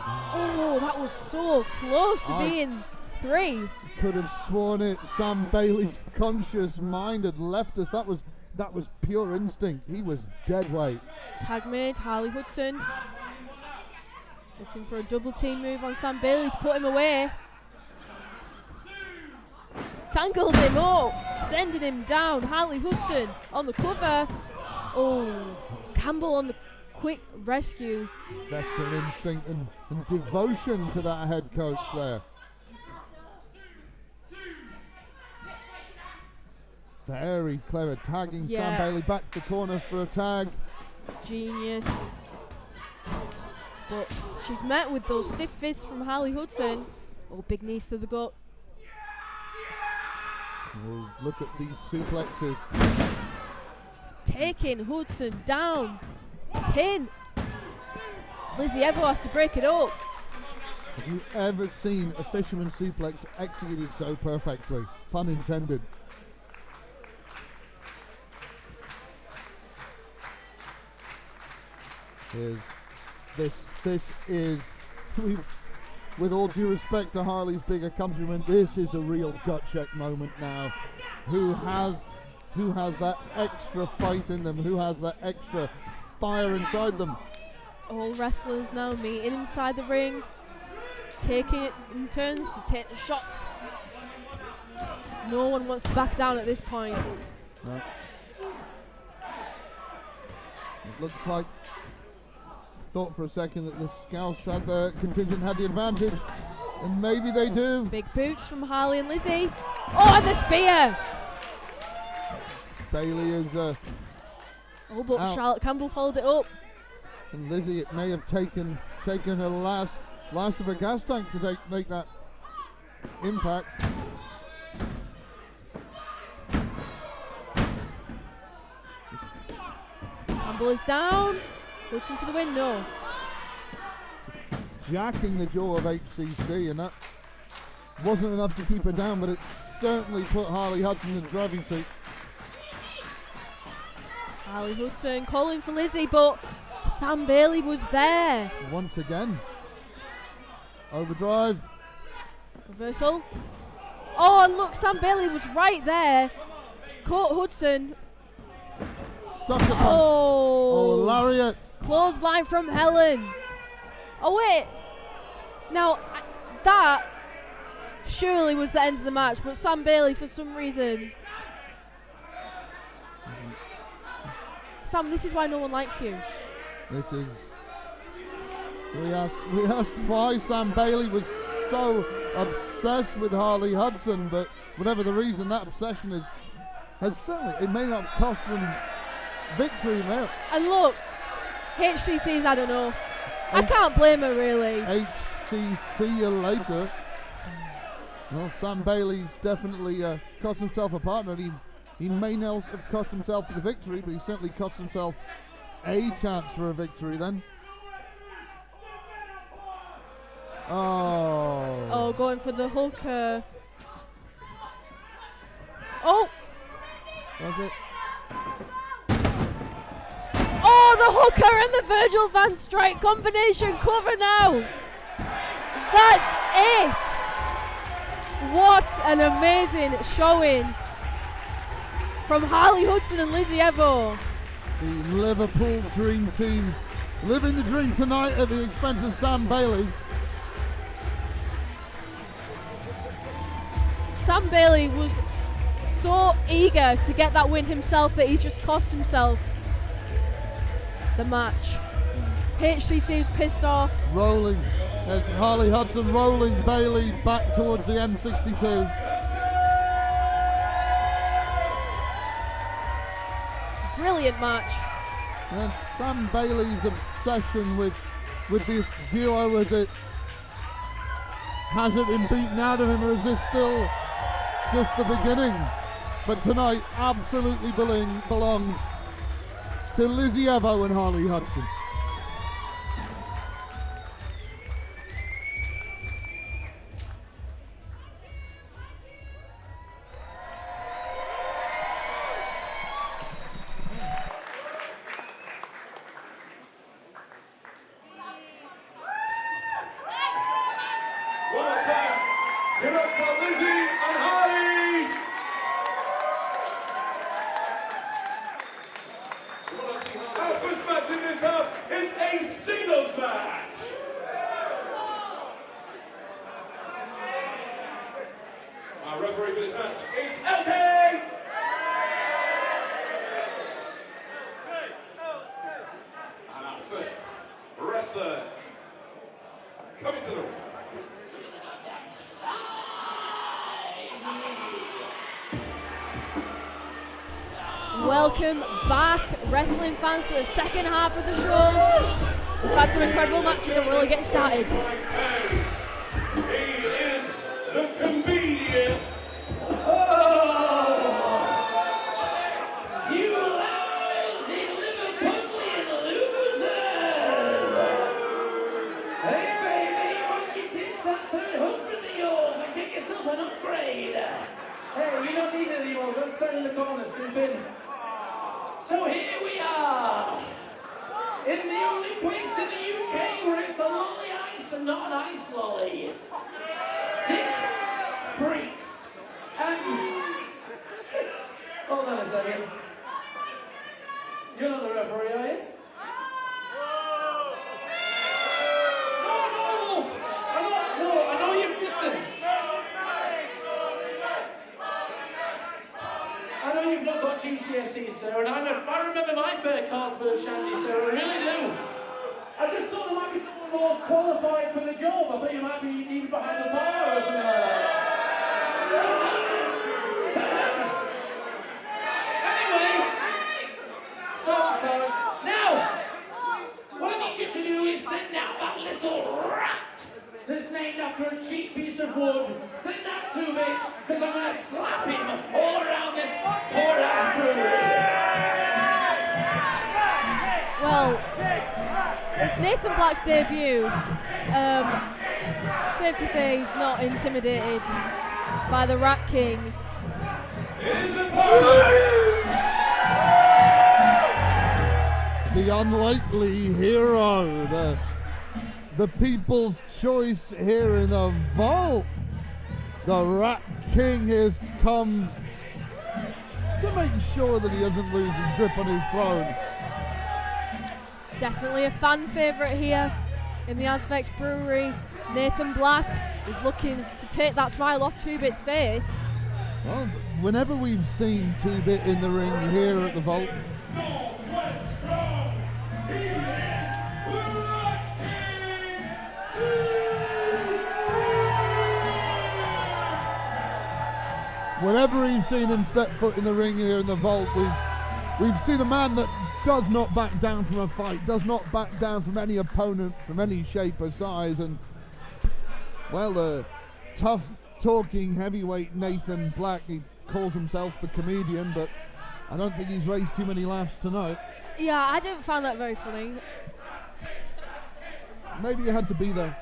Oh, that was so close to being 3. Could have sworn it. Sam Bailey's conscious mind had left us. That was pure instinct. He was dead weight. Tag made, Harley Hudson. Looking for a double team move on Sam Bailey to put him away. Tangled him up, sending him down. Harley Hudson on the cover. Oh, Campbell on the quick rescue. Veteran instinct and devotion to that head coach there. Very clever, tagging Sam Bailey back to the corner for a tag. Genius. But she's met with those stiff fists from Harley Hudson. Oh, big knees to the gut. Oh, look at these suplexes. Taking Hudson down. Pin. Lizzy Evo has to break it up. Have you ever seen a fisherman suplex executed so perfectly? Pun intended. This is, with all due respect to Harley's big accomplishment, this is a real gut check moment now. Who has that extra fight in them? Who has that extra fire inside them? All wrestlers now meeting inside the ring, taking it in turns to take the shots. No one wants to back down at this point. No. It looks like, thought for a second that the Scouts had the contingent had the advantage, and maybe they do. Big boots from Harley and Lizzie. Oh, and the spear! Bailey is oh, but out. Charlotte Campbell followed it up. And Lizzie, it may have taken her last of her gas tank to make that impact. Campbell is down. Looking for the win, no. Jacking the jaw of HCC, and that wasn't enough to keep her down, but it certainly put Harley Hudson in the driving seat. Harley Hudson calling for Lizzie, but Sam Bailey was there. Once again. Overdrive. Reversal. Oh, and look, Sam Bailey was right there. Caught Hudson. Sucker punch. Oh, lariat. Clothesline from Helen. Oh, wait. Now, that surely was the end of the match, but Sam Bailey, for some reason. Sam, this is why no one likes you. This is. We asked why Sam Bailey was so obsessed with Harley Hudson, but whatever the reason, that obsession has certainly, it may not cost them victory now. And look, HCC's had enough. I can't blame her, really. HCC you later. Well, Sam Bailey's definitely cost himself a partner. He may not have cost himself the victory, but he certainly cost himself a chance for a victory then. Oh, going for the hooker. Oh! Was it? Oh, the hooker and the Virgil Van Strike combination cover now. That's it. What an amazing showing from Harley Hudson and Lizzy Evo. The Liverpool Dream Team living the dream tonight at the expense of Sam Bailey. Sam Bailey was so eager to get that win himself that he just cost himself the match. HCC was pissed off. Rolling. There's Harley Hudson rolling Bailey back towards the M62. Brilliant match. And Sam Bailey's obsession with this duo, has it been beaten out of him, or is this still just the beginning? But tonight absolutely belongs to Lizzy Evo and Harley Hudson. One more time. Give it up for Lizzie and Harley. Our first match in this half is a singles match. Our referee for this match is LK. And our first wrestler coming to the ring. Welcome back, wrestling fans, to the second half of the show. We've had some incredible matches and we're really getting started. He is the comedian. You lousy Liverpudlian losers! Hey baby, why don't you ditch that third husband of yours and get yourself an upgrade? Hey, you don't need it anymore, don't stand in the corner, stupid. So here we are. in the only place in the UK where it's a lolly ice and not an ice lolly. Sick freaks. And hold on a second. You're not the referee, are you? No, I know you've listened. I know you've not got GCSE, sir, and I remember my fair Carlsberg shandy, sir, I really do. I just thought there might be someone more qualified for the job. I thought you might be needed behind the bar or something like that. Anyway, Salzburg. Now, what I need you to do is send out that little rat that's named after a cheap piece of wood. Send that 2-bit, because I'm going to slap him all around this poor ass brewery. Well, it's Nathan Black's debut. Safe to say he's not intimidated by the Rat King. The unlikely hero, the people's choice here in the vault. The Rat King has come to make sure that he doesn't lose his grip on his throne. Definitely a fan favourite here in the Azvex Brewery. Nathan Black is looking to take that smile off 2-Bit's face. Well, whenever we've seen 2-Bit in the ring here at the vault, whenever we've seen him step foot in the ring here in the vault, we've seen a man that does not back down from a fight, does not back down from any opponent, from any shape or size, and well, the tough talking heavyweight Nathan Black, he calls himself the comedian, but I don't think he's raised too many laughs tonight. Yeah, I didn't find that very funny. Maybe you had to be there.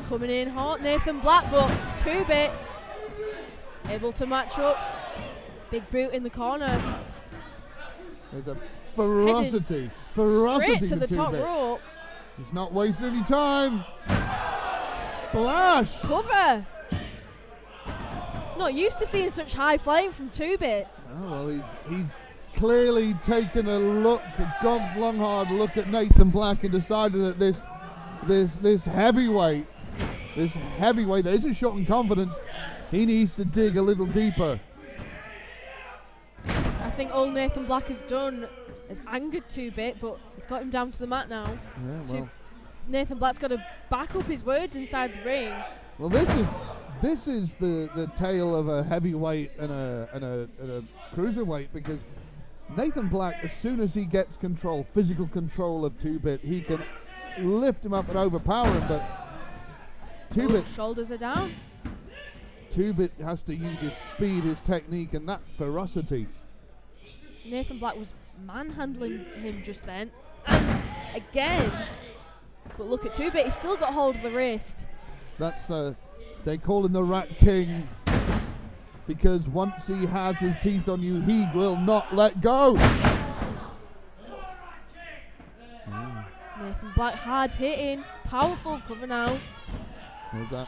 Coming in hot, Nathan Black, but 2-Bit able to match up. Big boot in the corner. There's a ferocity Straight to the top 2-Bit. rope. He's not wasting any time. Splash! Cover. Not used to seeing such high flying from 2-Bit. Oh, well, he's clearly taken a long hard look at Nathan Black and decided that this heavyweight, that isn't shot in confidence, he needs to dig a little deeper. I think all Nathan Black has done is angered 2-Bit, but he's got him down to the mat now. Yeah, well, Nathan Black's got to back up his words inside the ring. well, this is the tale of a heavyweight and a cruiserweight, because Nathan Black, as soon as he gets physical control of 2-Bit, he can lift him up and overpower him, but 2-Bit Shoulders are down. 2-Bit has to use his speed, his technique, and that ferocity. Nathan Black was manhandling him just then. And again. But look at 2-Bit, he's still got hold of the wrist. That's they call him the Rat King, because once he has his teeth on you, he will not let go. Nathan Black hard hitting, powerful cover now. There's that.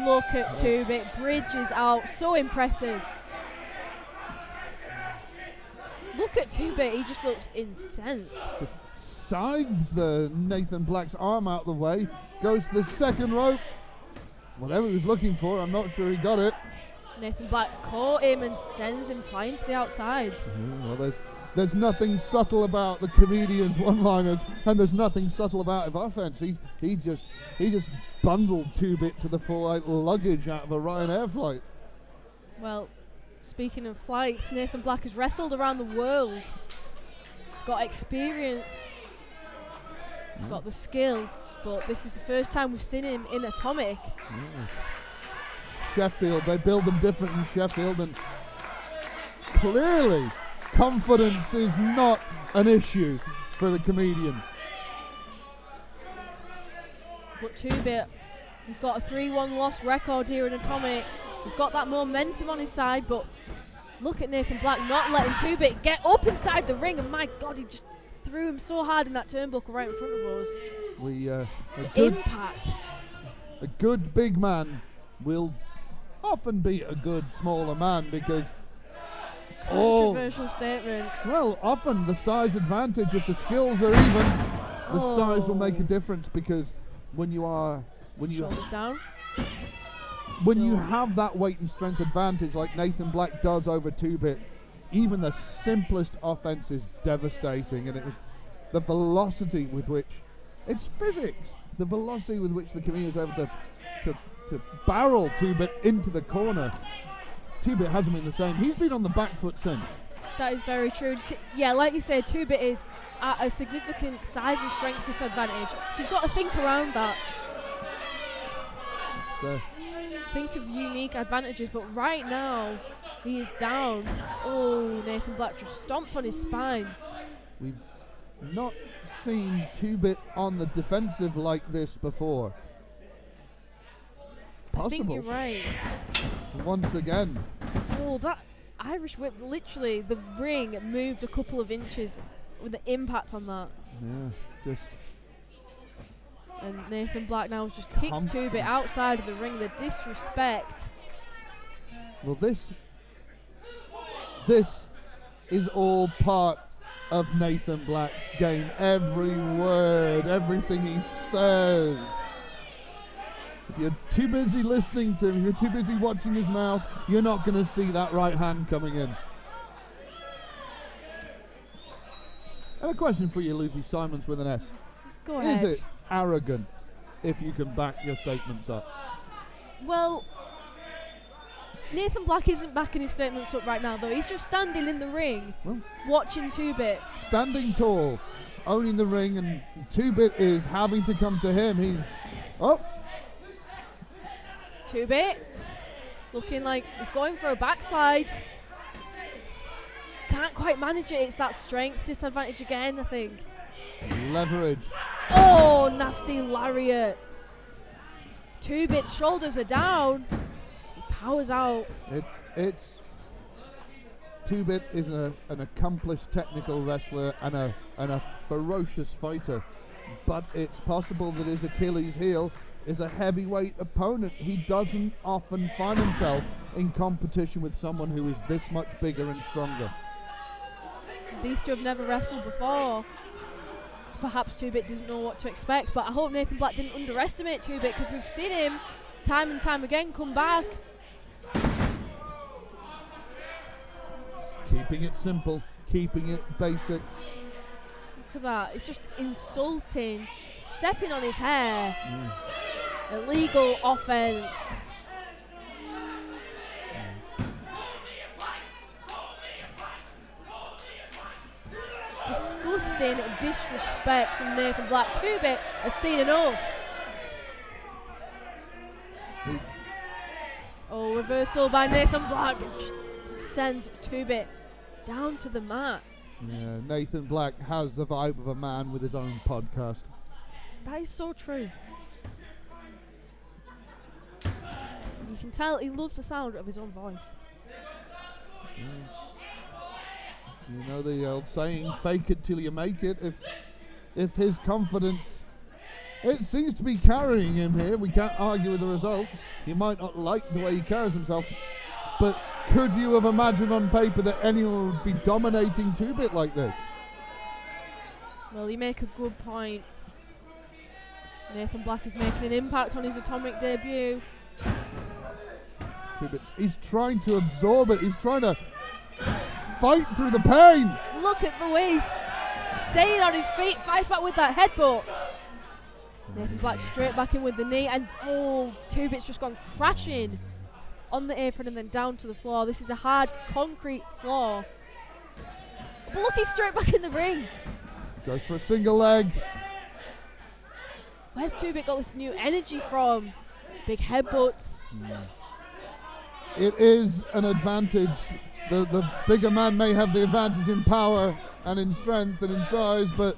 Look at 2-Bit, bridges out, so impressive. Look at 2-Bit, he just looks incensed. Just scythes Nathan Black's arm out the way, goes to the second rope. Whatever he was looking for, I'm not sure he got it. Nathan Black caught him and sends him flying to the outside. Well, there's nothing subtle about the comedian's one-liners, and there's nothing subtle about his offense. He just bundled 2-Bit to the full luggage out of a Ryanair flight. Well, speaking of flights, Nathan Black has wrestled around the world. He's got experience. He's got the skill, but this is the first time we've seen him in Atomic. Sheffield, they build them different in Sheffield, and clearly confidence is not an issue for the comedian. But 2-Bit, he's got a 3-1 loss record here in Atomic. He's got that momentum on his side, but Look at Nathan Black not letting 2-Bit get up inside the ring, and my God, he just threw him so hard in that turnbuckle right in front of us. Impact. A good big man will often beat a good smaller man because controversial statement. Well, often the size advantage, if the skills are even, the size will make a difference because when you Shoulders down. When you have that weight and strength advantage like Nathan Black does over 2-Bit, even the simplest offense is devastating, and it was the velocity with which, it's physics, the velocity with which the Khmer is able to barrel 2-Bit into the corner. 2-Bit hasn't been the same. He's been on the back foot since. That is very true. Yeah, like you said, 2-Bit is at a significant size and strength disadvantage. So he's got to think around that. Think of unique advantages, but right now he is down. Oh, Nathan Black just stomps on his spine. We've not seen 2-Bit on the defensive like this before. Possible. I think you're right. Once again. Oh, that Irish whip, literally, the ring moved a couple of inches with the impact on that. Yeah, just... And Nathan Black now has just kicked 2-Bit outside of the ring. The disrespect. Well, this is all part of Nathan Black's game. Every word, everything he says. If you're too busy listening to him, if you're too busy watching his mouth, you're not going to see that right hand coming in. And a question for you, Lizzie Simons with an S. Go ahead. Is it arrogant if you can back your statements up? Well, Nathan Black isn't backing his statements up right now, though. He's just standing in the ring, watching 2-Bit. Standing tall, owning the ring, and 2-Bit is having to come to him. He's up. 2-Bit looking like he's going for a backslide. Can't quite manage it. It's that strength disadvantage again, I think. Leverage. Oh, nasty lariat. 2-Bit's shoulders are down. He powers out. It's 2-Bit is an accomplished technical wrestler and a ferocious fighter, but it's possible that his Achilles heel is a heavyweight opponent. He doesn't often find himself in competition with someone who is this much bigger and stronger. These two have never wrestled before. So perhaps 2-Bit doesn't know what to expect, but I hope Nathan Black didn't underestimate 2-Bit because we've seen him time and time again come back. Keeping it simple, keeping it basic. Look at that. It's just insulting. Stepping on his hair. Illegal offense. Disgusting disrespect from Nathan Black. 2-Bit has seen enough. Oh, reversal by Nathan Black. Just sends 2-Bit down to the mat. Yeah, Nathan Black has the vibe of a man with his own podcast. That is so true. You can tell he loves the sound of his own voice. You know the old saying, fake it till you make it. If his confidence, it seems to be carrying him here. We can't argue with the results. You might not like the way he carries himself, but could you have imagined on paper that anyone would be dominating 2-Bit like this? Well, you make a good point. Nathan Black is making an impact on his Atomic debut. 2-Bit, he's trying to absorb it. He's trying to fight through the pain. Look at the way he's staying on his feet, fights back with that headbutt. Nathan Black straight back in with the knee, and 2-Bit's just gone crashing on the apron and then down to the floor. This is a hard concrete floor. But look, he's straight back in the ring. Goes for a single leg. Where's 2-Bit got this new energy from? Big headbutts. It is an advantage. The bigger man may have the advantage in power and in strength and in size, but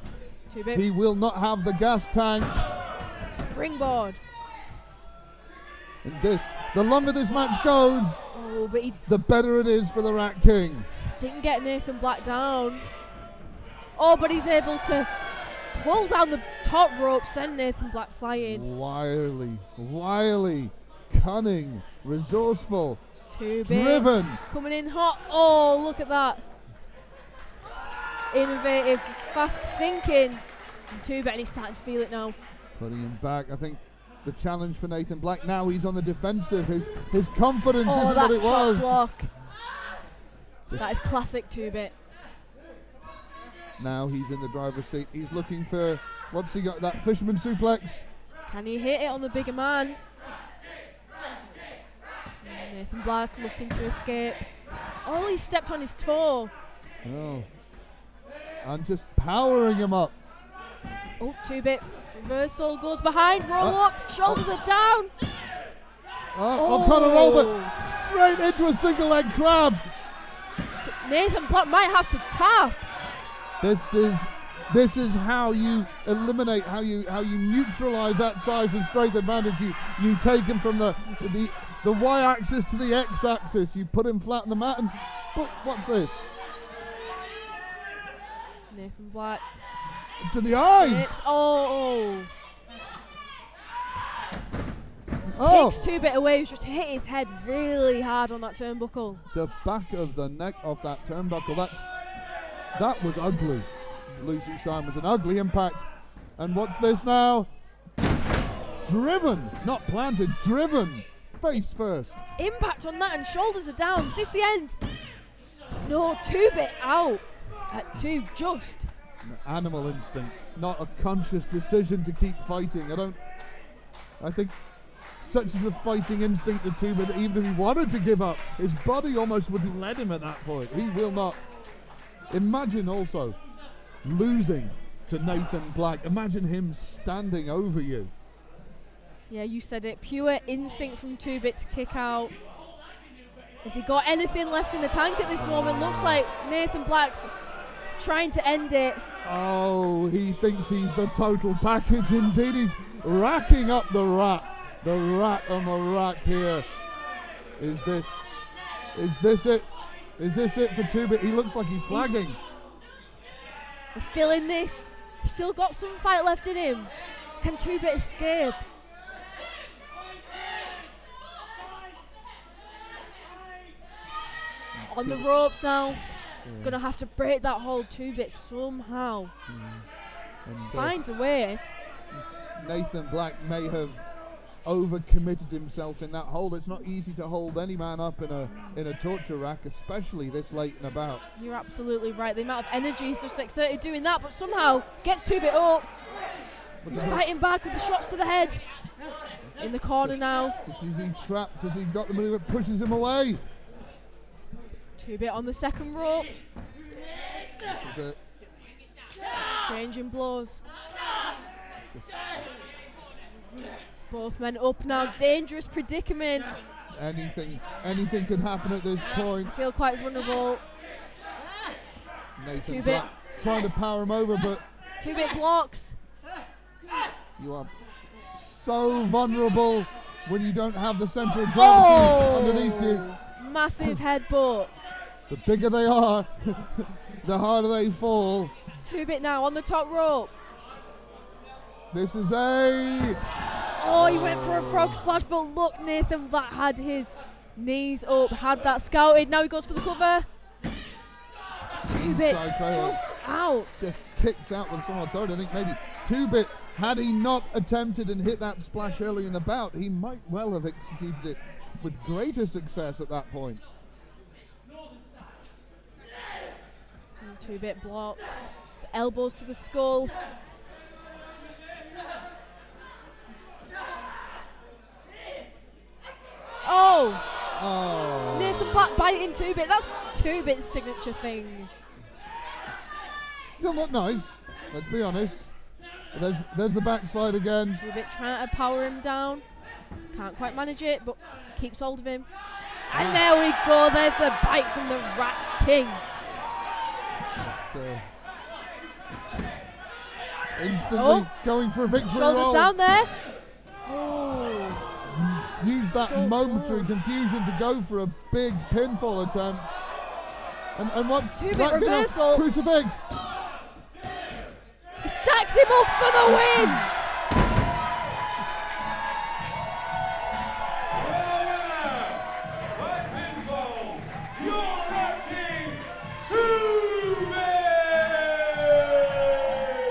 2-Bit. he will not have the gas tank. Springboard. And the longer this match goes, Oh, but he the better it is for the Rat King. didn't get Nathan Black down. Oh, but he's able to pull down the top rope, send Nathan Black flying. Wily, cunning, resourceful, Too big. driven. Coming in hot. Oh, look at that. Innovative, fast thinking. And Too big, and he's starting to feel it now. Putting him back. I think the challenge for Nathan Black now, he's on the defensive. His confidence Oh, isn't that what it chop was. block. That is classic 2-bit. Now he's in the driver's seat. He's looking for, what's he got? That fisherman suplex. Can he hit it on the bigger man? Nathan Black looking to escape. Oh, he stepped on his toe. Oh. And just powering him up. Oh, 2-bit. Reversal goes behind, roll up, shoulders are down. O'Connor rolled it straight into a single leg crab. Nathan Black might have to tap. This is how you eliminate, how you neutralize that size and strength advantage. You take him from the y-axis to the x-axis. You put him flat on the mat, and but what's this? Nathan Black. To the eyes. Tips. Oh. Oh, Kicks 2-bit away. He's just hit his head really hard on that turnbuckle. the back of the neck of that turnbuckle. That was ugly. Lucy Simons, an ugly impact. And what's this now? Driven, not planted, driven. Face first. Impact on that, and shoulders are down. Is this the end? No, 2-bit out at 2 just. Animal instinct, not a conscious decision to keep fighting. I think such is the fighting instinct of 2-bit that even if he wanted to give up, his body almost wouldn't let him at that point. He will not. Imagine also losing to Nathan Black. Imagine him standing over you. Yeah, you said it. Pure instinct from 2-bit to kick out. Has he got anything left in the tank at this moment? Looks like Nathan Black's trying to end it. Oh, he thinks he's the total package indeed. He's racking up the rat. The rat on the rack here. Is this it? Is this it for 2-bit? He looks like he's flagging. He's still in this. He's still got some fight left in him. Can 2-bit escape? On the ropes now. Yeah. Gonna have to break that hold 2-bit somehow. And, Finds a way. Nathan Black may have overcommitted himself in that hold. It's not easy to hold any man up in a torture rack, especially this late and about. You're absolutely right. The amount of energy he's just exerted doing that, but somehow gets 2-bit up. He's fighting back with the shots to the head. In the corner now. Is he trapped? Has he got the move that pushes him away? 2-bit on the second rope. This is it. Exchanging blows. Both men up now. Dangerous predicament. Anything can happen at this point. Feel quite vulnerable. Nathan 2-bit. Black trying to power him over, but 2-bit blocks. you are so vulnerable when you don't have the center of gravity underneath you. Massive headbutt. The bigger they are, the harder they fall. 2-bit now on the top rope. This is a... Oh, he went for a frog splash, but look, Nathan Black had his knees up, had that scouted. Now he goes for the cover. 2-bit just out. Just kicked out with some authority. I think maybe 2-bit, had he not attempted and hit that splash early in the bout, he might well have executed it with greater success at that point. 2-bit blocks. The elbows to the skull. Oh! Nathan Black biting 2-bit. That's 2-bit's signature thing. Still not nice, let's be honest. There's the backslide again. 2-bit trying to power him down. Can't quite manage it, but keeps hold of him. And there we go. There's the bite from the Rat King. Instantly going for a victory Shoulders roll. down there. Oh. used that So momentary close. confusion to go for a big pinfall attempt. And what's Two-bit right, you know, reversal. crucifix. He stacks him up for the win.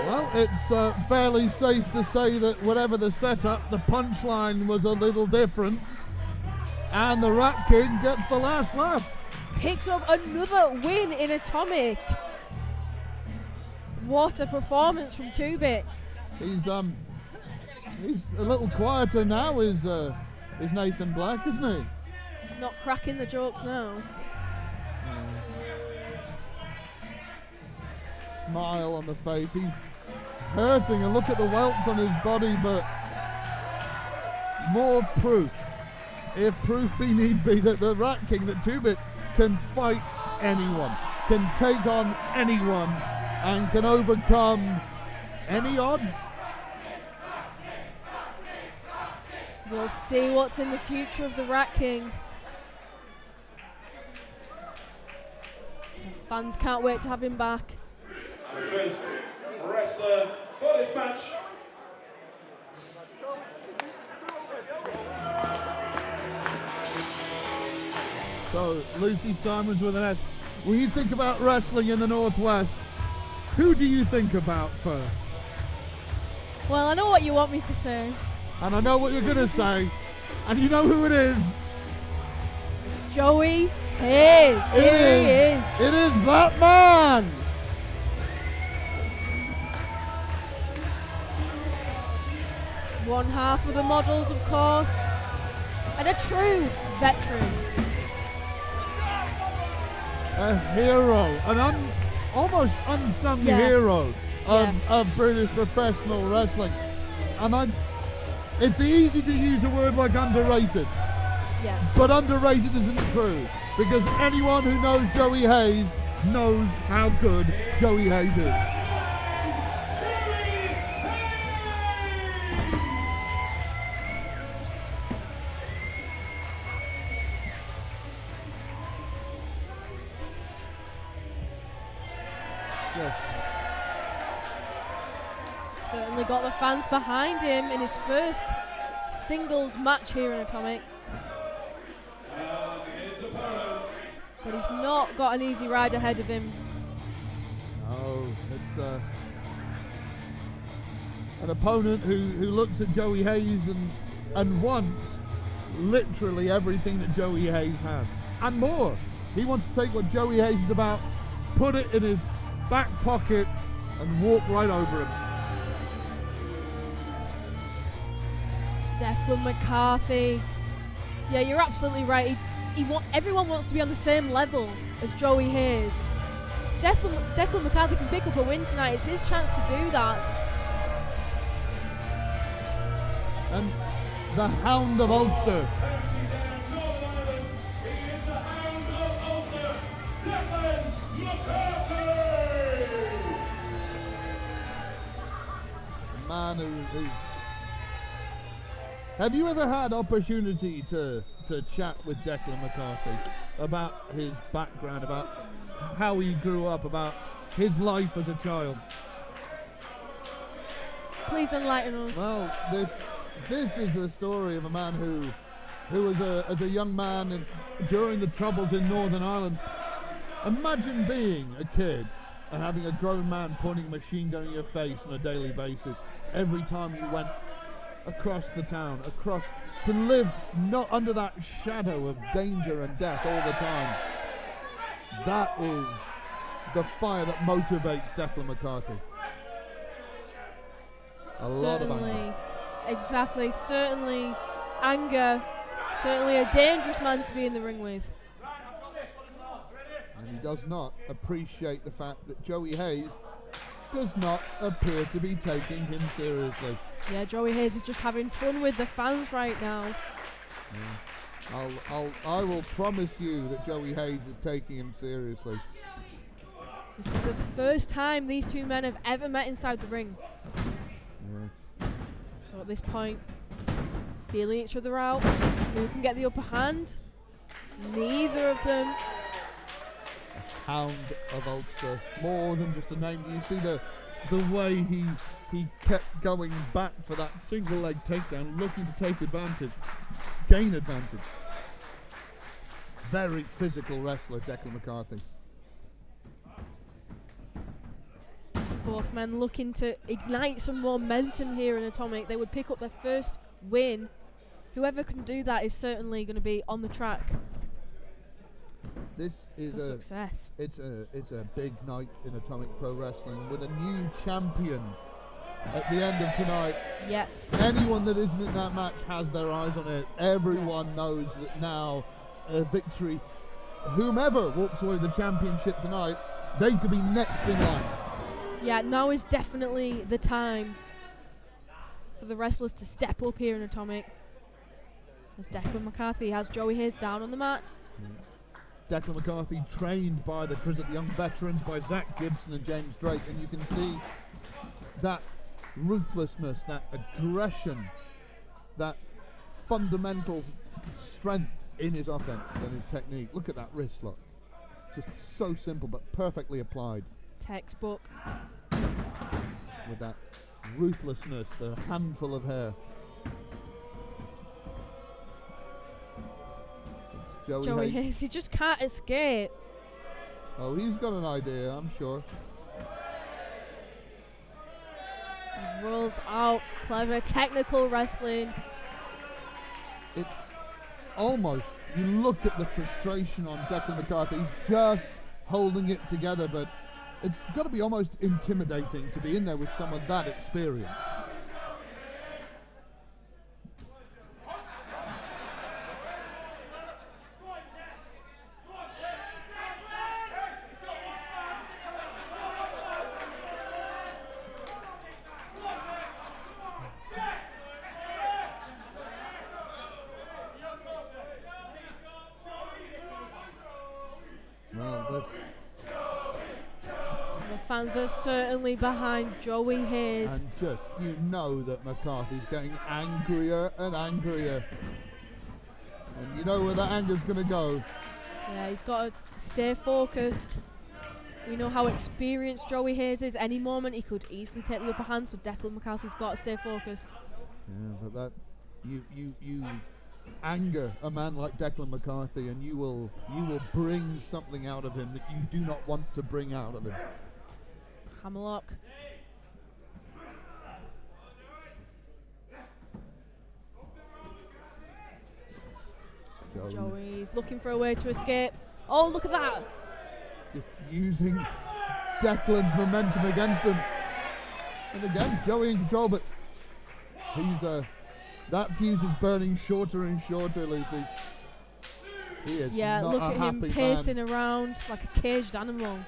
Well, it's fairly safe to say that whatever the setup, the punchline was a little different. And the Rat King gets the last laugh. Picks up another win in Atomic. What a performance from 2-bit. He's a little quieter now, is Nathan Black, isn't he? Not cracking the jokes now. Smile on the face. He's hurting, and look at the welts on his body, but more proof, if proof be need be, that the Rat King, that 2-bit can fight anyone, can take on anyone, and can overcome any odds. We'll see what's in the future of the Rat King. The fans can't wait to have him back. And the first wrestler for this match. So, Lucy Simons with an S. When you think about wrestling in the Northwest, who do you think about first? Well, I know what you want me to say. And I know what you're going to say. And you know who it is. It's Joey Hayes. Here he is. It is that man. One half of the models, of course. And a true veteran. A hero, an almost unsung hero of British professional wrestling. And it's easy to use a word like underrated. Yeah. But underrated isn't true, because anyone who knows Joey Hayes knows how good Joey Hayes is. Yes. Certainly got the fans behind him in his first singles match here in Atomic. But he's not got an easy ride ahead of him. No, it's an opponent who looks at Joey Hayes and wants literally everything that Joey Hayes has. And more. He wants to take what Joey Hayes is about, put it in his back pocket, and walk right over him. Declan McCarthy. Yeah, you're absolutely right. Everyone wants to be on the same level as Joey Hayes. Declan McCarthy can pick up a win tonight. It's his chance to do that. And the Hound of Ulster. A man who's... Have you ever had opportunity to chat with Declan McCarthy about his background, about how he grew up, about his life as a child? Please enlighten us. Well, this is the story of a man who was as a young man and during the Troubles in Northern Ireland. Imagine being a kid and having a grown man pointing a machine gun in your face on a daily basis every time you went across the town, to live not under that shadow of danger and death all the time. That is the fire that motivates Declan McCarthy. A lot of anger. Exactly. Certainly anger. Certainly a dangerous man to be in the ring with. And he does not appreciate the fact that Joey Hayes does not appear to be taking him seriously. Yeah, Joey Hayes is just having fun with the fans right now. Yeah. I will promise you that Joey Hayes is taking him seriously. This is the first time these two men have ever met inside the ring. Yeah. So at this point, feeling each other out. Who can get the upper hand? Neither of them. Hound of Ulster, more than just a name. Do you see the way he kept going back for that single leg takedown, looking to take advantage, gain advantage. Very physical wrestler, Declan McCarthy. Both men looking to ignite some momentum here in Atomic. They would pick up their first win. Whoever can do that is certainly going to be on the track. This is a success. It's a big night in Atomic Pro Wrestling with a new champion at the end of tonight. Yes. Anyone that isn't in that match has their eyes on it. Everyone knows that now a victory, whomever walks away with the championship tonight, they could be next in line. Yeah, now is definitely the time for the wrestlers to step up here in Atomic. As Declan McCarthy has Joey Hayes down on the mat. Declan McCarthy trained by the Grizzled Young Veterans, by Zach Gibson and James Drake, and you can see that ruthlessness, that aggression, that fundamental strength in his offense and his technique. Look at that wrist lock. Just so simple but perfectly applied. Textbook. With that ruthlessness, the handful of hair. Joey Hayes, he just can't escape. Oh, he's got an idea, I'm sure. Rolls out, clever technical wrestling. It's almost, you look at the frustration on Declan McCarthy, he's just holding it together, but it's got to be almost intimidating to be in there with someone that experienced. Fans are certainly behind Joey Hayes. And just, you know that McCarthy's getting angrier and angrier. And you know where that anger's going to go. Yeah, he's got to stay focused. We know how experienced Joey Hayes is. Any moment he could easily take the upper hand, so Declan McCarthy's got to stay focused. Yeah, but that, you anger a man like Declan McCarthy and you will bring something out of him that you do not want to bring out of him. Hammerlock. Joey's looking for a way to escape. Oh, look at that. Just using Declan's momentum against him. And again, Joey in control, but he's that fuse is burning shorter and shorter, Lucy. He is not look a at him happy pacing man. around like a caged animal.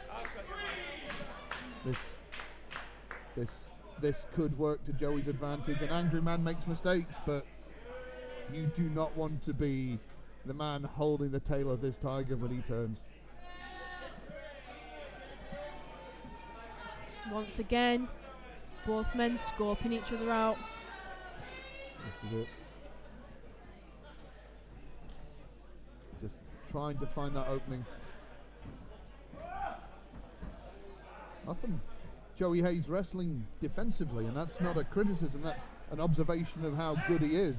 This could work to Joey's advantage. An angry man makes mistakes, but you do not want to be the man holding the tail of this tiger when he turns. Once again, both men scoping each other out. This is it. Just trying to find that opening. Often Joey Hayes wrestling defensively, and that's not a criticism, that's an observation of how good he is.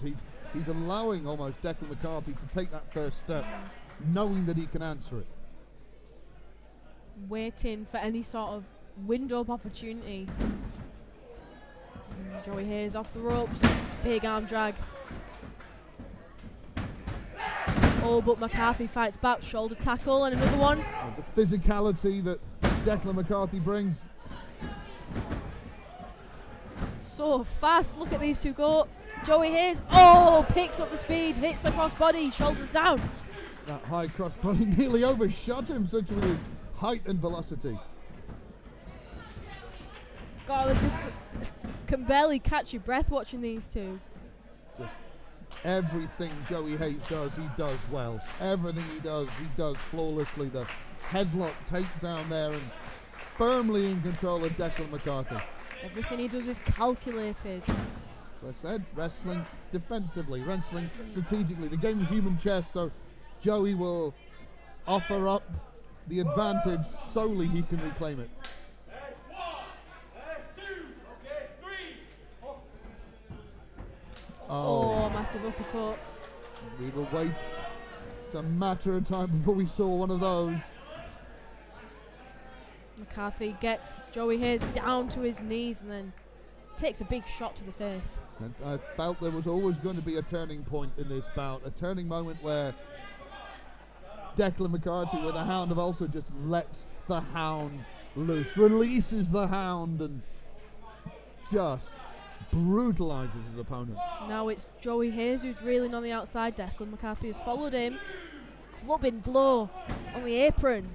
He's allowing almost Declan McCarthy to take that first step, knowing that he can answer it. Waiting for any sort of window of opportunity. Joey Hayes off the ropes, big arm drag. Oh, but McCarthy fights back, shoulder tackle, and another one. There's a physicality that Declan McCarthy brings. So fast, look at these two go. Joey Hayes, picks up the speed, hits the crossbody, shoulders down. That high crossbody nearly overshot him, such with his height and velocity. God, can barely catch your breath watching these two. Just everything Joey Hayes does, he does well. Everything he does flawlessly. The headlock takedown there and firmly in control of Declan McCarthy. Everything he does is calculated. As I said, wrestling defensively, wrestling strategically. The game of human chess, so Joey will offer up the advantage solely he can reclaim it. Oh, massive uppercut. We will wait. It's a matter of time before we saw one of those. McCarthy gets Joey Hayes down to his knees and then takes a big shot to the face. And I felt there was always going to be a turning point in this bout, a turning moment where Declan McCarthy, with the Hound of Ulster, just lets the Hound loose, releases the Hound and just brutalizes his opponent. Now it's Joey Hayes who's reeling on the outside. Declan McCarthy has followed him. Clubbing blow on the apron.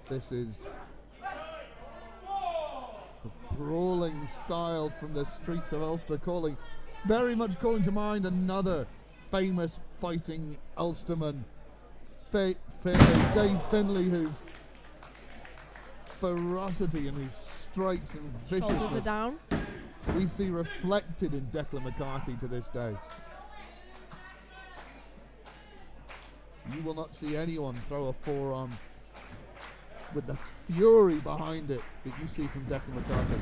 This is the brawling style from the streets of Ulster, very much calling to mind another famous fighting Ulsterman, Dave Finlay, whose ferocity and his strikes and viciousness Shoulders are down. we see reflected in Declan McCarthy to this day. You will not see anyone throw a forearm with the fury behind it that you see from Declan McCarthy.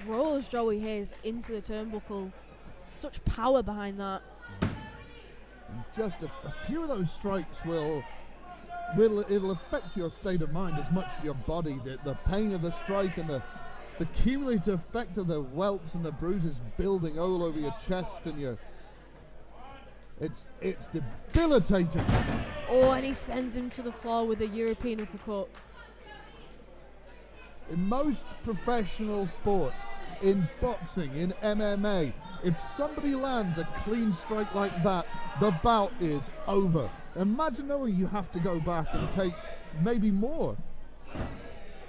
Throws Joey Hayes into the turnbuckle. Such power behind that. And just a few of those strikes it'll affect your state of mind as much as your body. The pain of the strike and the cumulative effect of the welts and the bruises building all over your chest and it's debilitating. Oh, and he sends him to the floor with a European uppercut. In most professional sports, in boxing, in MMA, if somebody lands a clean strike like that, the bout is over. Imagine knowing you have to go back and take maybe more.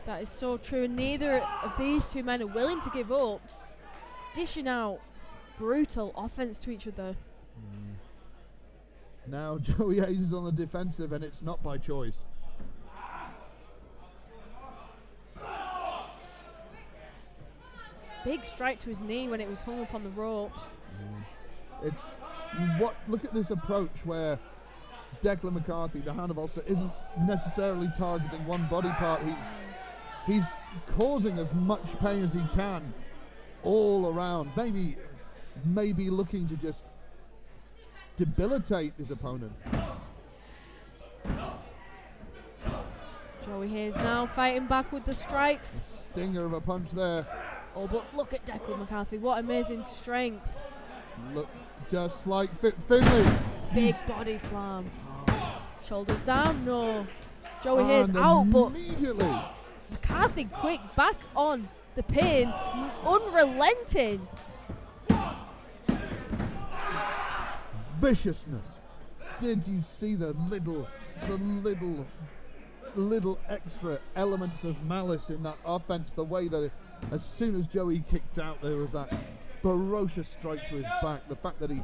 That is so true. Neither of these two men are willing to give up, dishing out brutal offense to each other. Now Joey Hayes is on the defensive, and it's not by choice. Big strike to his knee when it was hung up on the ropes. Look at this approach where Declan McCarthy, the Hound of Ulster, isn't necessarily targeting one body part. He's causing as much pain as he can all around. Maybe looking to just debilitate his opponent. Joey Hayes now fighting back with the strikes. Stinger of a punch there. Oh, but look at Declan McCarthy. What amazing strength. Look, just like Finlay. Big body slam. Shoulders down. No. Joey Hayes out, but immediately McCarthy quick back on the pin. Unrelenting. Viciousness. Did you see the little extra elements of malice in that offense? The way that as soon as Joey kicked out, there was that ferocious strike to his back. The fact that he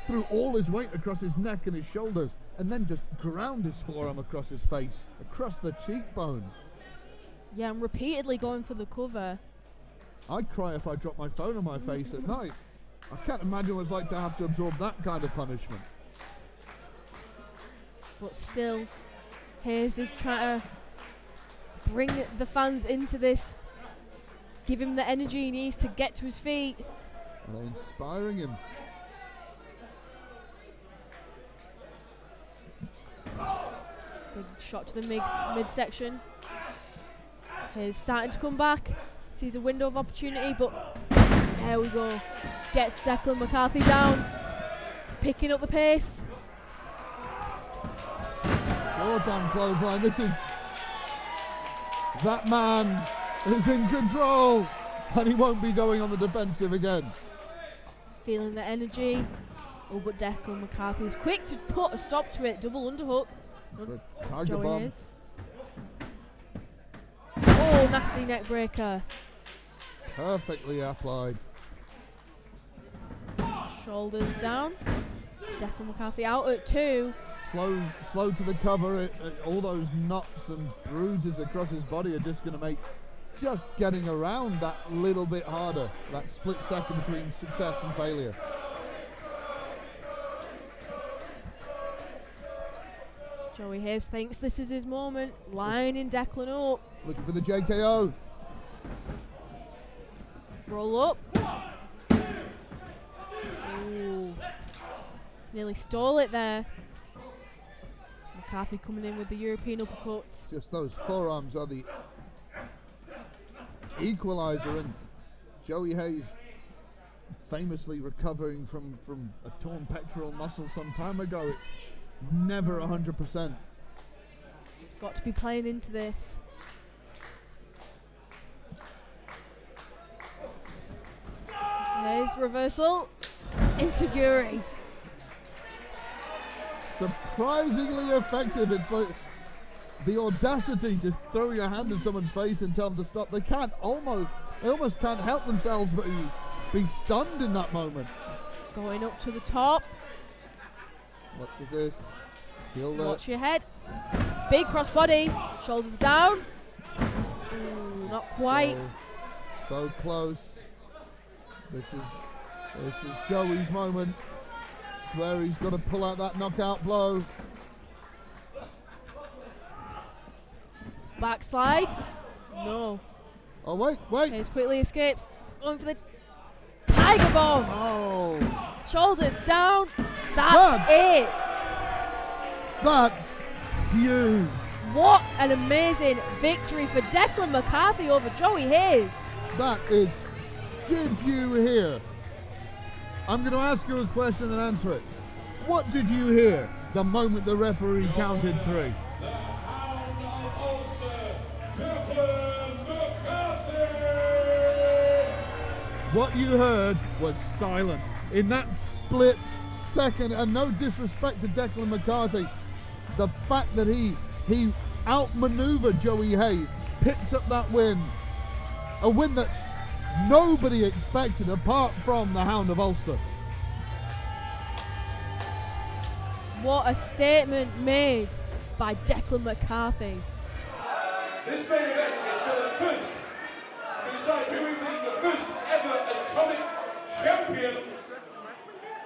threw all his weight across his neck and his shoulders, and then just ground his forearm across his face, across the cheekbone. Yeah, and repeatedly going for the cover. I'd cry if I dropped my phone on my face at night. I can't imagine what it's like to have to absorb that kind of punishment. But still, Hayes is trying to bring the fans into this, give him the energy he needs to get to his feet. And they're inspiring him. Big shot to the midsection. Hayes starting to come back, sees a window of opportunity, but there we go. Gets Declan McCarthy down, picking up the pace. Four-time clothesline. That man is in control, and he won't be going on the defensive again. Feeling the energy. Oh, but Declan McCarthy is quick to put a stop to it. Double underhook. For a tiger Joey bomb. Hayes. Oh, nasty neck breaker. Perfectly applied. Shoulders down. Declan McCarthy out at 2. Slow to the cover. All those knots and bruises across his body are just going to make just getting around that little bit harder, that split second between success and failure. Joey Hayes thinks this is his moment, lining Declan up. Looking for the JKO. Roll up. Ooh. Nearly stole it there. McCarthy coming in with the European uppercuts. Just those forearms are the equalizer, and Joey Hayes famously recovering from a torn pectoral muscle some time ago. It's never 100%. It's got to be playing into this. Hayes reversal. Insecurity. Surprisingly effective. It's like the audacity to throw your hand in someone's face and tell them to stop. They almost can't help themselves but be stunned in that moment. Going up to the top. What is this? Watch your head. Big crossbody. Shoulders down. Ooh, not quite. So close. This is Joey's moment. It's where he's got to pull out that knockout blow. Backslide. No. Oh, wait. Hayes quickly escapes. Going for the Tiger Bomb. Oh. Shoulders down. That's it. That's huge. What an amazing victory for Declan McCarthy over Joey Hayes. That is. Did you hear? I'm going to ask you a question and answer it. What did you hear the moment the referee counted 3? The Hound of Ulster, Declan McCarthy! What you heard was silence. In that split second, and no disrespect to Declan McCarthy, the fact that he outmaneuvered Joey Hayes, picked up that win, a win that nobody expected apart from the Hound of Ulster. What a statement made by Declan McCarthy. This main event is for the first to decide who will be the first ever atomic champion.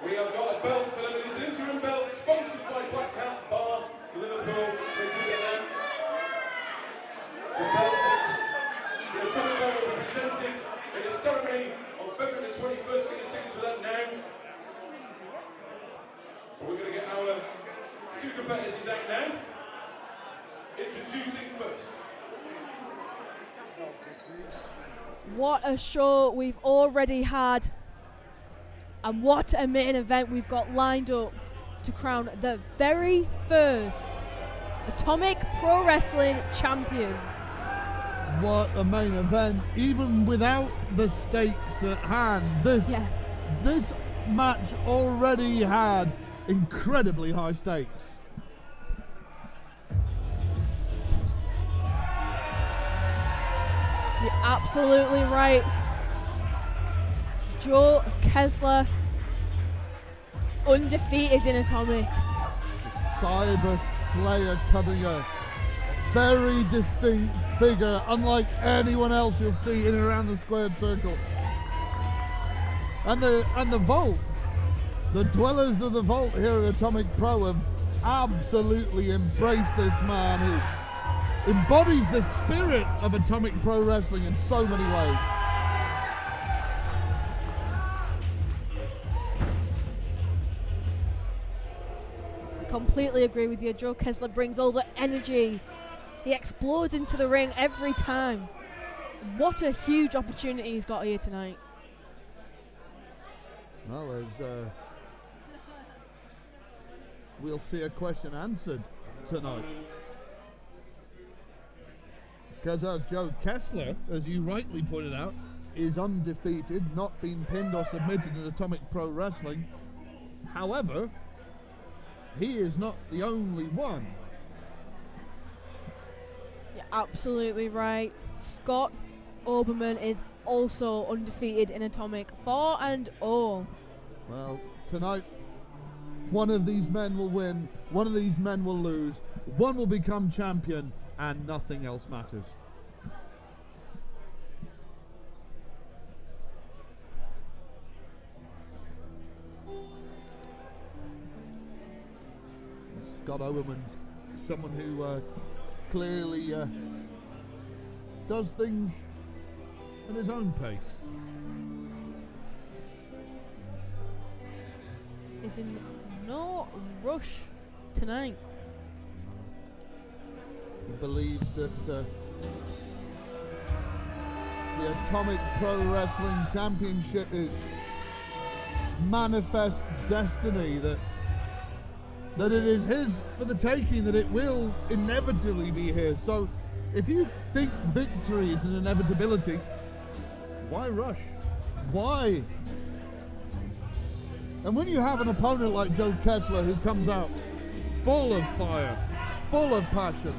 We have got a belt for them. It is an interim belt sponsored by Black Cat Bar, Liverpool. Please look at them. The atomic belt will be presented in a ceremony on February the 21st. Get your tickets for that now. We're going to get our 2 competitors out now. Introducing first. What a show we've already had. And what a main event we've got lined up to crown the very first Atomic Pro Wrestling champion. What a main event, even without the stakes at hand. This match already had incredibly high stakes. You're absolutely right. Joe Kessler, undefeated in Atomic. The Cyber Slayer cutting a very distinct figure, unlike anyone else you'll see in and around the squared circle. And the Vault, the dwellers of the Vault here at Atomic Pro have absolutely embraced this man who embodies the spirit of Atomic Pro Wrestling in so many ways. Completely agree with you. Joe Kessler brings all the energy. He explodes into the ring every time. What a huge opportunity he's got here tonight. Well, we'll see a question answered tonight. Because as Joe Kessler, as you rightly pointed out, is undefeated, not been pinned or submitted in Atomic Pro Wrestling. However, he is not the only one. You're absolutely right. Scott Oberman is also undefeated in Atomic, 4-0. Well, tonight, one of these men will win, one of these men will lose, one will become champion, and nothing else matters. Scott Oberman's someone who clearly does things at his own pace. Is in no rush tonight. He believes that the Atomic Pro Wrestling Championship is manifest destiny, that it is his for the taking, that it will inevitably be his. So if you think victory is an inevitability, why rush? Why? And when you have an opponent like Joe Kessler who comes out full of fire, full of passion,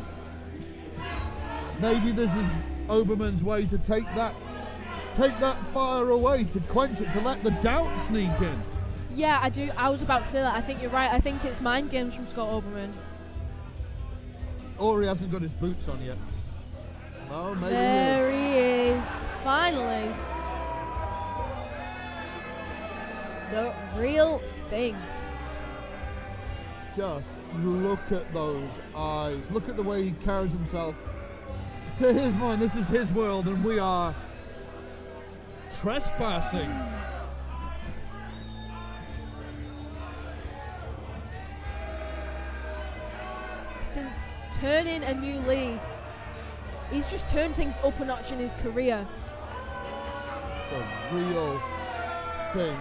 maybe this is Oberman's way to take that fire away, to quench it, to let the doubt sneak in. Yeah, I do. I was about to say that. I think you're right. I think it's mind games from Scott Oberman. Or he hasn't got his boots on yet. Oh, maybe There he is. Finally. The real thing. Just look at those eyes. Look at the way he carries himself. To his mind, this is his world, and we are trespassing. Since turning a new leaf, he's just turned things up a notch in his career. It's a real thing.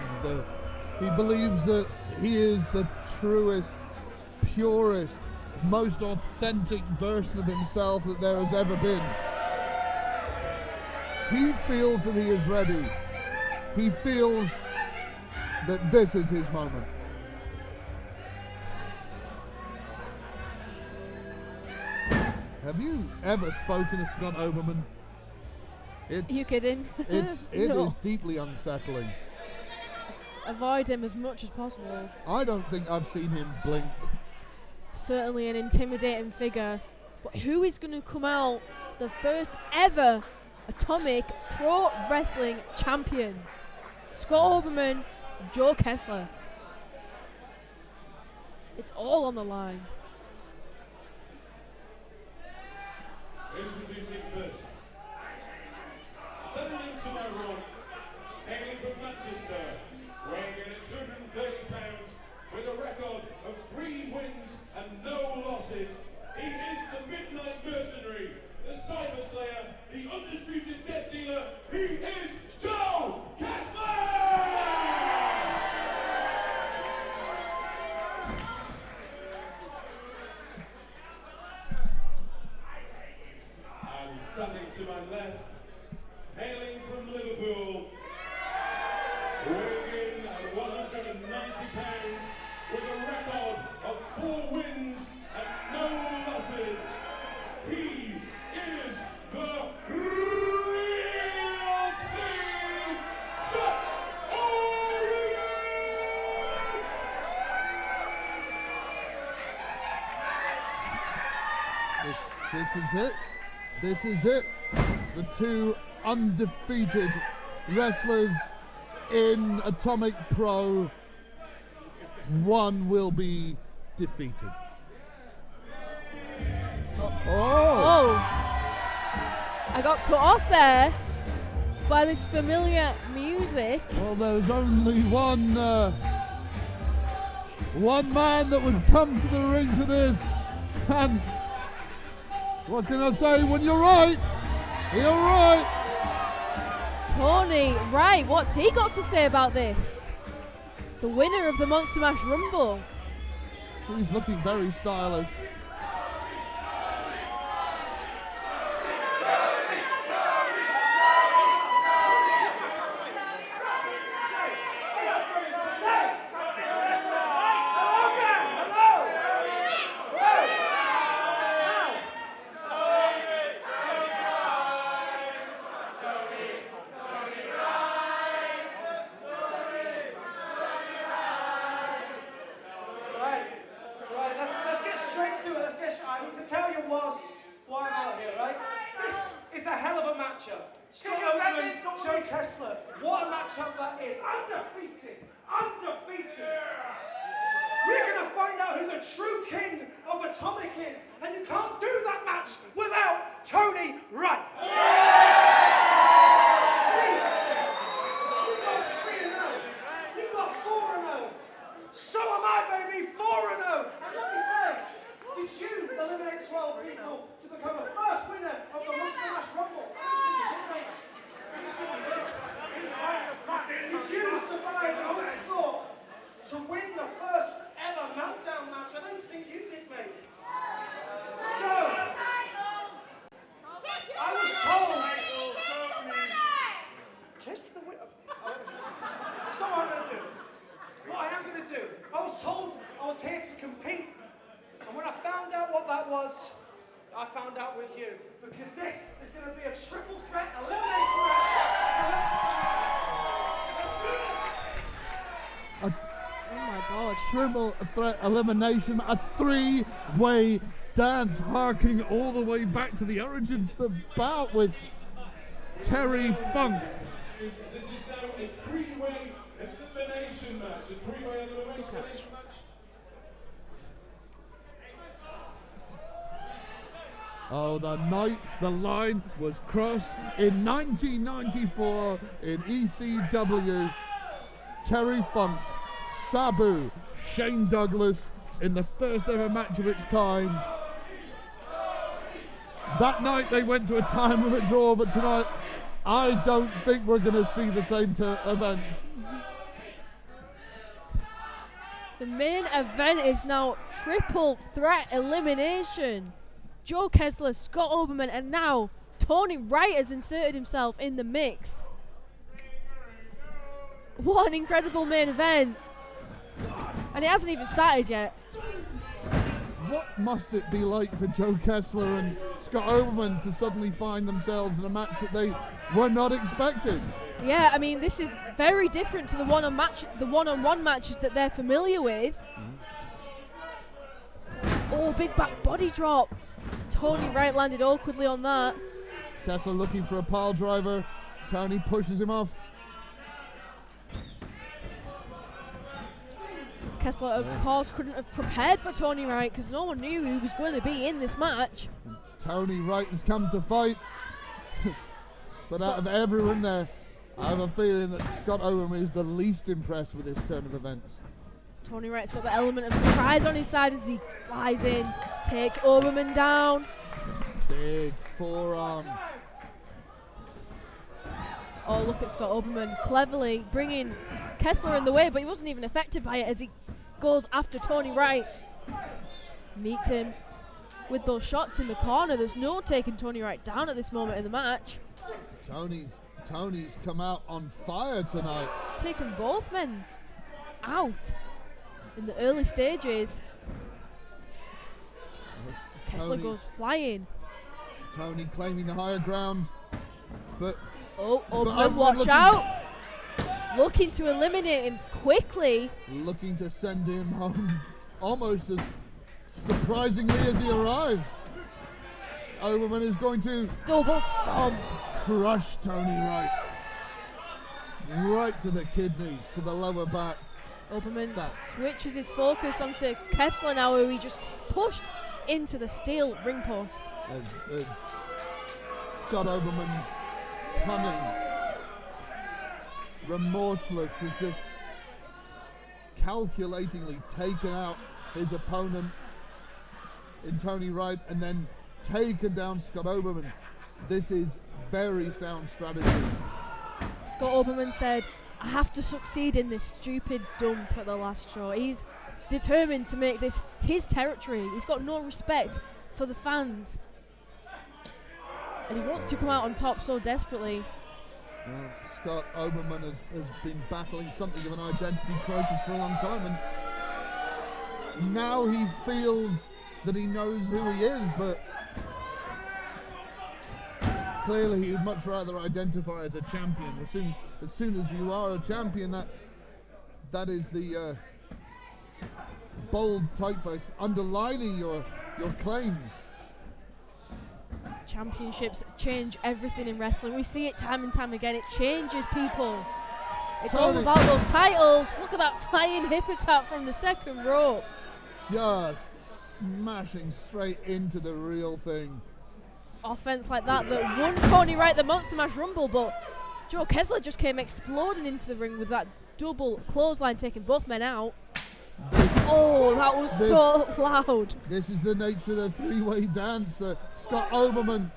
He believes that he is the truest, purest, most authentic version of himself that there has ever been. He feels that he is ready. He feels that this is his moment. Have you ever spoken to Scott Oberman? Are you kidding? It No. is deeply unsettling. Avoid him as much as possible. I don't think I've seen him blink. Certainly an intimidating figure. But who is going to come out the first ever Atomic Pro Wrestling Champion? Scott Oberman, Joe Kessler. It's all on the line. Introducing first, stumbling to my right, hailing from Manchester, weighing in at 230 pounds, with a record of 3 wins and no losses. He is the Midnight Mercenary, the Cyber Slayer, the Undisputed Death Dealer. He is Joe Kessler! And standing to my left, hailing from Liverpool, weighing in at 190 pounds, with a record of 4 wins and no losses. He is the real thing, Scott Oberman! This is it. This is it. The two undefeated wrestlers in Atomic Pro. One will be defeated. Oh! I got cut off there by this familiar music. Well, there's only one man that would come to the ring to this, and what can I say? When you're right, you're right. Tony, right, what's he got to say about this? The winner of the Monster Mash Rumble. He's looking very stylish. I need to tell you why I'm out here, right? This is a hell of a matchup. Scott Oberman, Joe Kessler. What a matchup that is. Undefeated. Undefeated. We're going to find out who the true king of Atomic is, and you can't do that match without Tony Wright. See, you got 3-0. You got 4-0. So am I, baby, 4-0. And let me say, did you eliminate 12 people to become the first winner of the Monster Mash Rumble? Did you survive an onslaught to win the first ever meltdown match? I don't think you did, mate. So, I was told. Kiss the winner. That's not what I'm going to do. What I am going to do, I was told I was here to compete. And when I found out what that was, I found out with you. Because this is going to be a triple threat elimination match. Oh my God. Triple threat elimination, a 3-way dance, harking all the way back to the origins of the bout with Terry Funk. This is now a 3-way elimination match. A 3-way elimination match. Oh, the night the line was crossed in 1994 in ECW. Terry Funk, Sabu, Shane Douglas in the first ever match of its kind. That night they went to a time limit draw, but tonight I don't think we're going to see the same event. The main event is now triple threat elimination. Joe Kessler, Scott Oberman, and now Tony Wright has inserted himself in the mix. What an incredible main event. And it hasn't even started yet. What must it be like for Joe Kessler and Scott Oberman to suddenly find themselves in a match that they were not expected? Yeah, I mean, this is very different to the one-on-one matches that they're familiar with. Oh, big back body drop. Tony Wright landed awkwardly on that. Kessler looking for a pile driver. Tony pushes him off. Kessler, of course, couldn't have prepared for Tony Wright because no one knew he was going to be in this match. And Tony Wright has come to fight. But out of everyone there, I have a feeling that Scott Oberman is the least impressed with this turn of events. Tony Wright's got the element of surprise on his side as he flies in, takes Oberman down. Big forearm. Oh, look at Scott Oberman cleverly bringing Kessler in the way, but he wasn't even affected by it as he goes after Tony Wright. Meets him with those shots in the corner. There's no taking Tony Wright down at this moment in the match. Tony's come out on fire tonight. Taking both men out in the early stages. Kessler goes flying. Tony claiming the higher ground, but Oberman, watch out! Looking to eliminate him quickly. Looking to send him home almost as surprisingly as he arrived. Oberman is going to double stomp. Crush Tony Wright. Right to the kidneys, to the lower back. Oberman switches his focus onto Kessler now, who he just pushed into the steel ring post. As Scott Oberman, cunning, remorseless, has just calculatingly taken out his opponent in Tony Wright and then taken down Scott Oberman. This is very sound strategy. Scott Oberman said, I have to succeed in this stupid dump at the last show. He's determined to make this his territory. He's got no respect for the fans. And he wants to come out on top so desperately. Scott Oberman has been battling something of an identity crisis for a long time, and now he feels that he knows who he is, but clearly he would much rather identify as a champion. As soon as you are a champion, that is the bold typeface underlining your claims. Championships change everything in wrestling. We see it time and time again. It changes people. It's all about those titles. Look at that flying hip attack from the second rope. Just smashing straight into the real thing. It's offense like that won Tony Wright the Monster Mash Rumble, but Joe Kessler just came exploding into the ring with that double clothesline, taking both men out. Oh, that was so loud. This is the nature of the three-way dance that Scott Oberman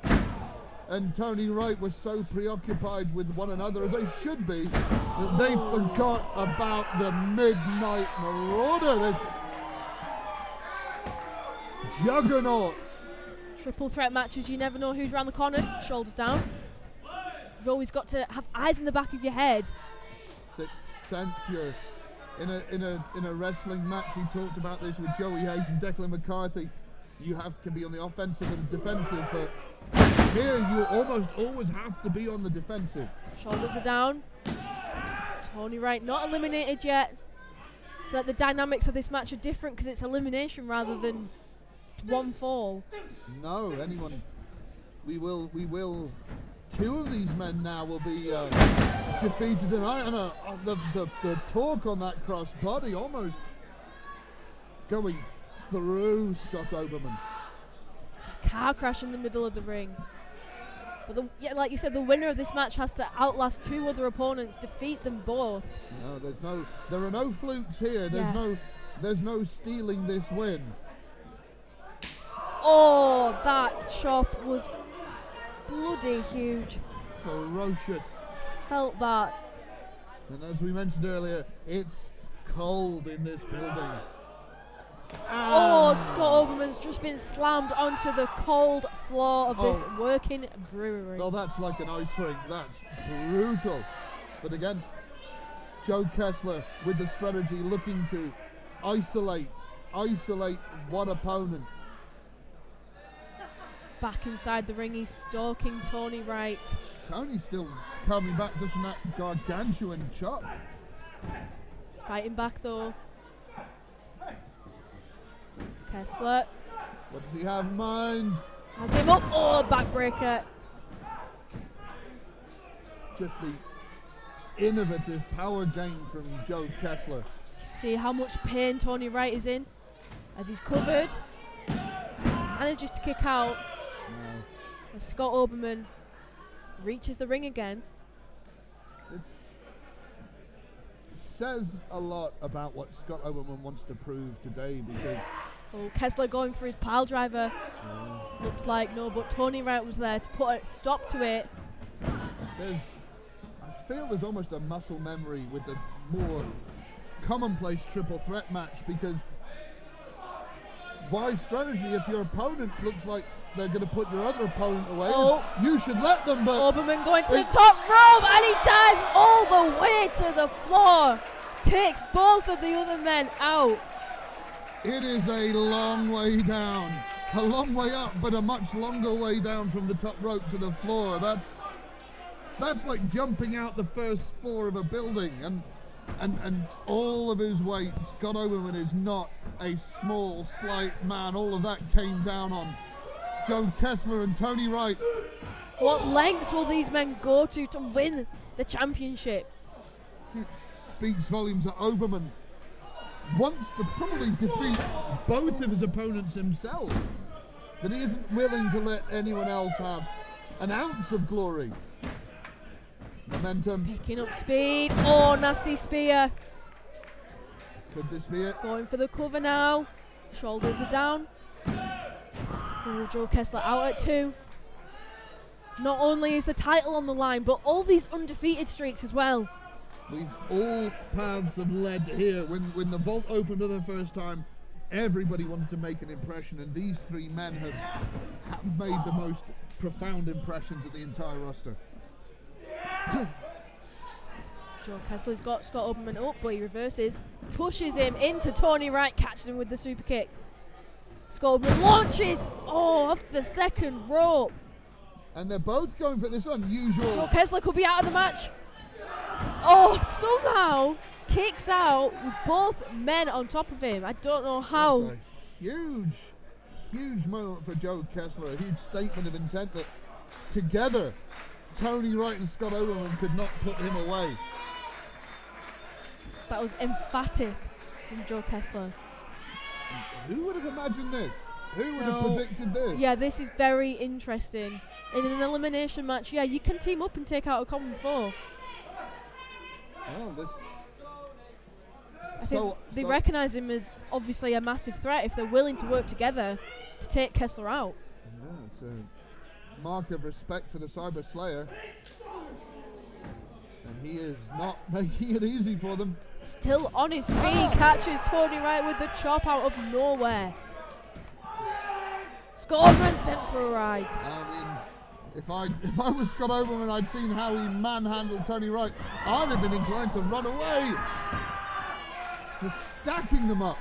and Tony Wright were so preoccupied with one another, as they should be, that they forgot about the Midnight Marauder. This juggernaut. Triple threat matches, you never know who's around the corner. Shoulders down. You've always got to have eyes in the back of your head. Sixth sense. In a wrestling match, we talked about this with Joey Hayes and Declan McCarthy. You can be on the offensive and defensive, but here you almost always have to be on the defensive. Shoulders are down. Tony Wright not eliminated yet. So that the dynamics of this match are different because it's elimination rather than one fall. No, we will. Two of these men now will be defeated tonight, and the torque on that cross body almost going through Scott Oberman. Car crash in the middle of the ring. But like you said, the winner of this match has to outlast two other opponents, defeat them both. No, there are no flukes here. There's no stealing this win. Oh, that chop was bloody huge. Ferocious. Felt that. And as we mentioned earlier, it's cold in this building. Oh, Scott Oberman's just been slammed onto the cold floor of this working brewery. Oh, that's like an ice rink. That's brutal. But again, Joe Kessler with the strategy looking to isolate one opponent. Back inside the ring, he's stalking Tony Wright. Tony's still coming back just from that gargantuan chop. He's fighting back though. Kessler. What does he have in mind? Has him up. Oh, backbreaker. Just the innovative power game from Joe Kessler. See how much pain Tony Wright is in as he's covered. Manages to kick out. No. As Scott Oberman reaches the ring again. It says a lot about what Scott Oberman wants to prove today, because Kessler going for his pile driver. Looked like no, but Tony Wright was there to put a stop to it. I feel there's almost a muscle memory with the more commonplace triple threat match, because why strategy if your opponent looks like they're going to put your other opponent away? You should let them, but Oberman going to the top rope, and he dives all the way to the floor. Takes both of the other men out. It is a long way down. A long way up, but a much longer way down from the top rope to the floor. That's like jumping out the first floor of a building, and all of his weight. Scott Oberman is not a small, slight man. All of that came down on Joe Kessler and Tony Wright. What lengths will these men go to win the championship? It speaks volumes that Oberman wants to probably defeat both of his opponents himself, that he isn't willing to let anyone else have an ounce of glory. Momentum. Picking up speed. Oh, nasty spear. Could this be it? Going for the cover now. Shoulders are down. Oh, Joe Kessler out at 2. Not only is the title on the line, but all these undefeated streaks as well. All paths have led here. When the vault opened for the first time, everybody wanted to make an impression, and these three men have made the most profound impressions of the entire roster. Joe Kessler's got Scott Oberman up, but he reverses, pushes him into Tony Wright, catches him with the super kick. Scott Oberman launches off the second rope. And they're both going for this unusual. Joe Kessler could be out of the match. Oh, somehow kicks out with both men on top of him. I don't know how. That's a huge moment for Joe Kessler. A huge statement of intent that together Tony Wright and Scott Oberman could not put him away. That was emphatic from Joe Kessler. Who would have imagined this? Who would have No. predicted this? Yeah, this is very interesting. In an elimination match, yeah, you can team up and take out a common foe. Well, this. I think they recognise him as obviously a massive threat if they're willing to work together to take Kessler out. Yeah, it's a mark of respect for the Cyber Slayer. And he is not making it easy for them. Still on his feet, catches Tony Wright with the chop out of nowhere. Scott Oberman sent for a ride. I mean, if I was Scott Oberman, I'd seen how he manhandled Tony Wright. I'd have been inclined to run away. Just stacking them up.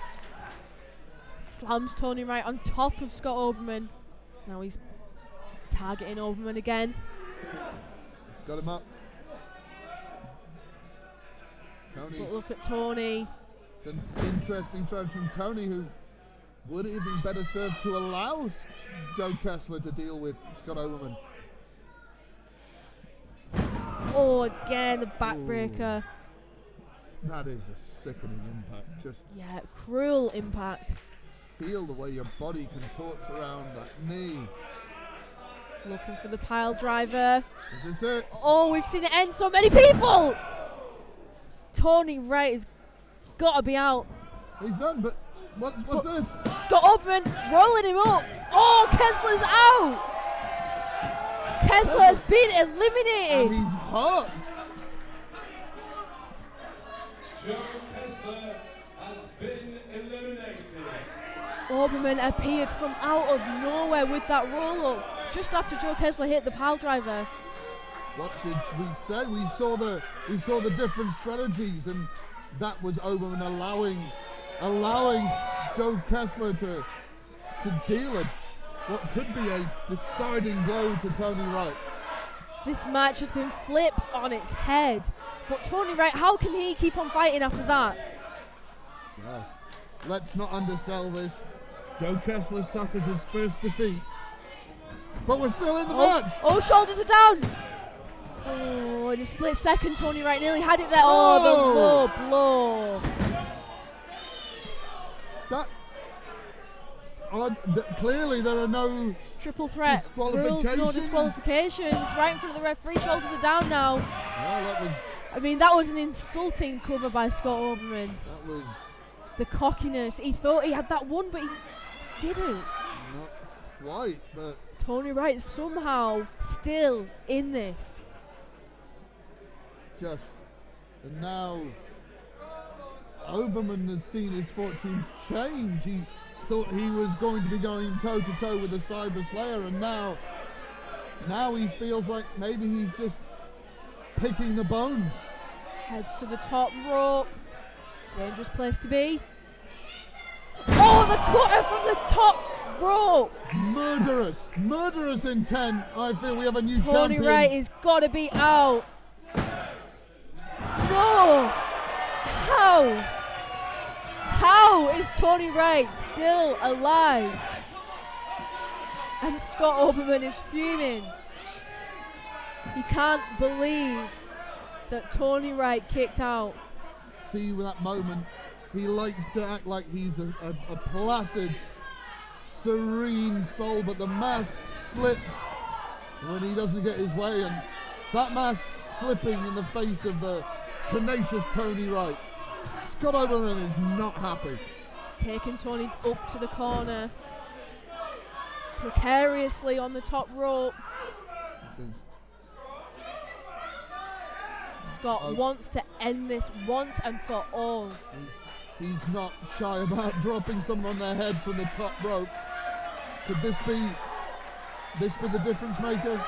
Slams Tony Wright on top of Scott Oberman. Now he's targeting Oberman again. Got him up. Tony. But look at Tony. It's an interesting strategy from Tony, who would it have been better served to allow Joe Kessler to deal with Scott Oberman. Oh, again, the backbreaker. That is a sickening impact. Just Yeah, cruel impact. feel the way your body contorts around that knee. Looking for the pile driver. Is this it? Oh, we've seen it end so many people. Tony Wright has got to be out. He's done, but what's this? Scott Oberman rolling him up. Oh, Kessler's out. Kessler has been And eliminated. he's hurt. Joe Kessler has been eliminated. Oberman appeared from out of nowhere with that roll up just after Joe Kessler hit the pile driver. What did we say? We saw the different strategies, and that was Oberman allowing Joe Kessler to deal it. What could be a deciding blow to Tony Wright. This match has been flipped on its head. But Tony Wright, how can he keep on fighting after that? Yes. Let's not undersell this. Joe Kessler suffers his first defeat. But we're still in the match. Oh, shoulders are down. Oh, in a split second, Tony Wright nearly had it there. Oh, the low blow. Clearly there are no Triple threat. Rules, no disqualifications. disqualifications. Right in front of the referee. Shoulders are down now. Well, that was an insulting cover by Scott Oberman. that was The cockiness. He thought he had that one, but he didn't. not quite, but Tony Wright somehow still in this. and now Oberman has seen his fortunes change. He thought he was going to be going toe to toe with the Cyber Slayer, and now he feels like maybe he's just picking the bones. Heads to the top rope. Dangerous place to be. Oh, the cutter from the top rope. Murderous intent. I feel we have a new Tony champion. Wright has got to be out. No! How is Tony Wright still alive? And Scott Oberman is fuming. He can't believe that Tony Wright kicked out. See with that moment, he likes to act like he's a placid, serene soul, but the mask slips when he doesn't get his way, and that mask slipping in the face of the tenacious Tony Wright. Scott Oberman is not happy. He's taken Tony up to the corner. Precariously on the top rope. Scott wants to end this once and for all. He's not shy about dropping someone on their head from the top rope. Could this be the difference maker?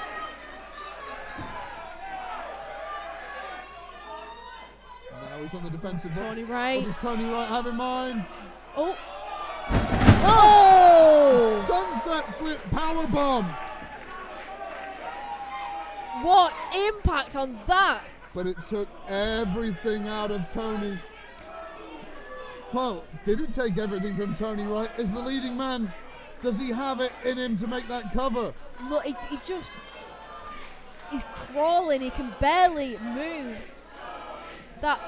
Now he's on the defensive. Tony Wright. What does Tony Wright have in mind? Oh! Oh! Sunset flip powerbomb. What impact on that? But it took everything out of Tony. Well, did it take everything from Tony Wright? Is the leading man, does he have it in him to make that cover? Look, he's crawling, he can barely move. That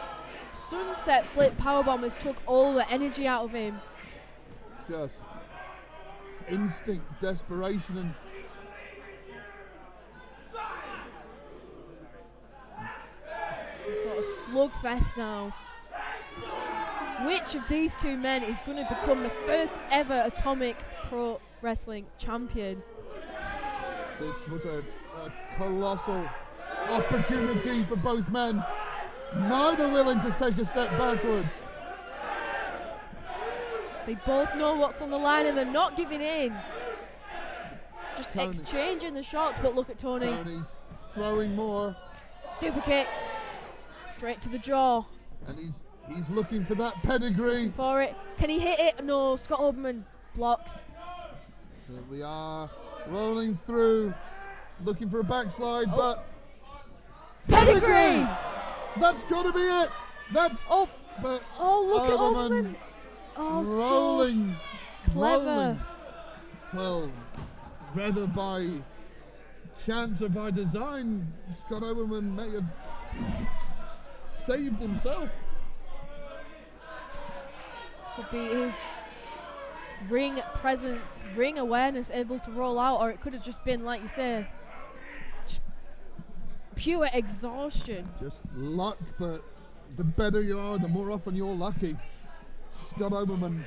sunset flip powerbomb has took all the energy out of him. Just instinct, desperation, and got a slugfest now. Which of these two men is going to become the first ever Atomic Pro Wrestling champion? this was a colossal opportunity for both men. Neither willing to take a step backwards. They both know what's on the line and they're not giving in. Just Tony. exchanging the shots, but look at Tony. Tony's throwing more, Super kick. Straight to the jaw. and he's looking for that pedigree. For it. Can he hit it? No, Scott Oberman blocks. Here we are, rolling through, looking for a backslide, but Pedigree! that's got to be it. That's Oh, but look at Oberman Oberman. Oh, rolling, so clever. rolling. Well, whether by chance or by design, Scott Oberman may have saved himself. Could be his ring presence, ring awareness able to roll out, or it could have just been, like you say, just pure exhaustion. Just luck, but the better you are, the more often you're lucky. Scott Oberman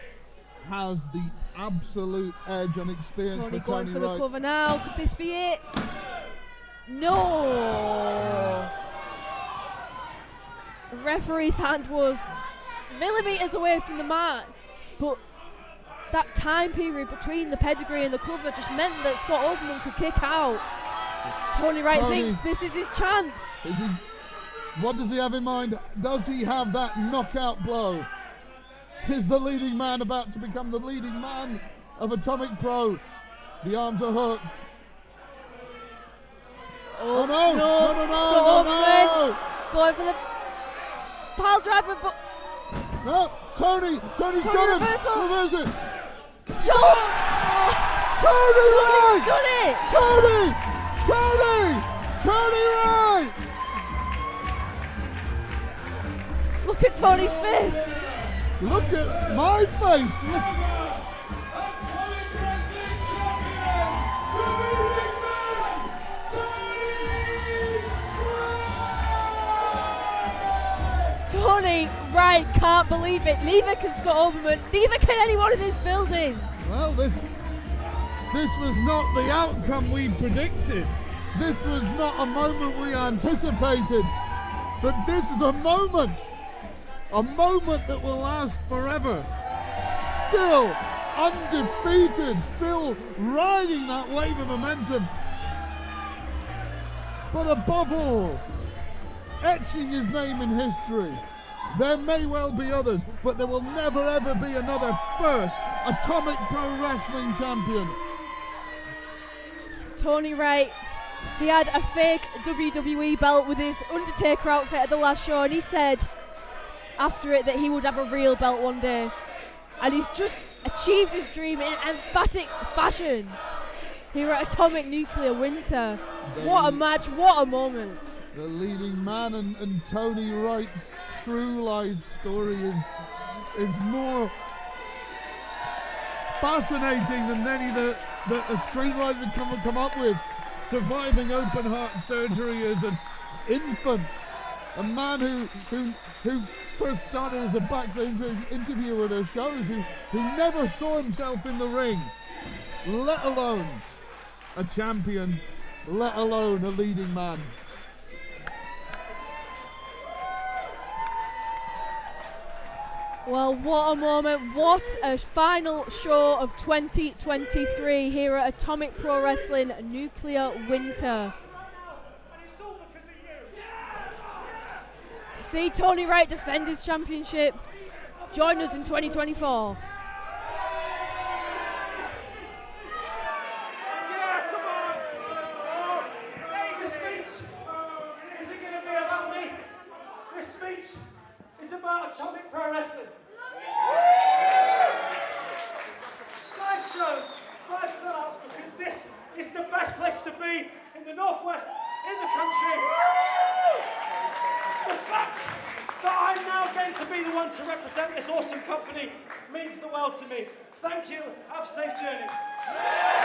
has the absolute edge on experience Tony for going Tony for the Wright. cover now. Could this be it? No. The referee's hand was millimeters away from the mat, but that time period between the pedigree and the cover just meant that Scott Oberman could kick out. Tony Wright Tony. thinks this is his chance. What does he have in mind? Does he have that knockout blow? Is the leading man about to become the leading man of Atomic Pro? The arms are hooked. Oh no! Scott No! Oberman going for the pile driver, but No! Tony's Tony got him! reversal. Reverse it! shot! Tony Wright! Done it! Tony Wright! Look at Tony's face. Look at my face! Look. Tony Wright can't believe it. Neither can Scott Oberman. Neither can anyone in this building. Well, this was not the outcome we predicted. This was not a moment we anticipated. But this is a moment that will last forever. Still undefeated, still riding that wave of momentum. But above all, etching his name in history. There may well be others, but there will never ever be another first Atomic Pro Wrestling champion. Tony Wright, he had a fake WWE belt with his Undertaker outfit at the last show, and he said after it that he would have a real belt one day. And he's just achieved his dream in emphatic fashion here at Atomic Nuclear Winter. What a match, what a moment. The leading man and Tony Wright's true life story is more fascinating than any that a screenwriter can come up with. Surviving open heart surgery as an infant, a man who first started as a backstage interviewer at her shows, who never saw himself in the ring, let alone a champion, let alone a leading man. Well, what a moment, what a final show of 2023 here at Atomic Pro Wrestling Nuclear Winter. To see Tony Wright defend his championship, join us in 2024. This speech isn't going to be about me. This speech is about Atomic Pro Wrestling. 5 shows, 5 sellouts, because this is the best place to be in the Northwest, in the country. The fact that I'm now going to be the one to represent this awesome company. Means the world to me. Thank you. Have a safe journey.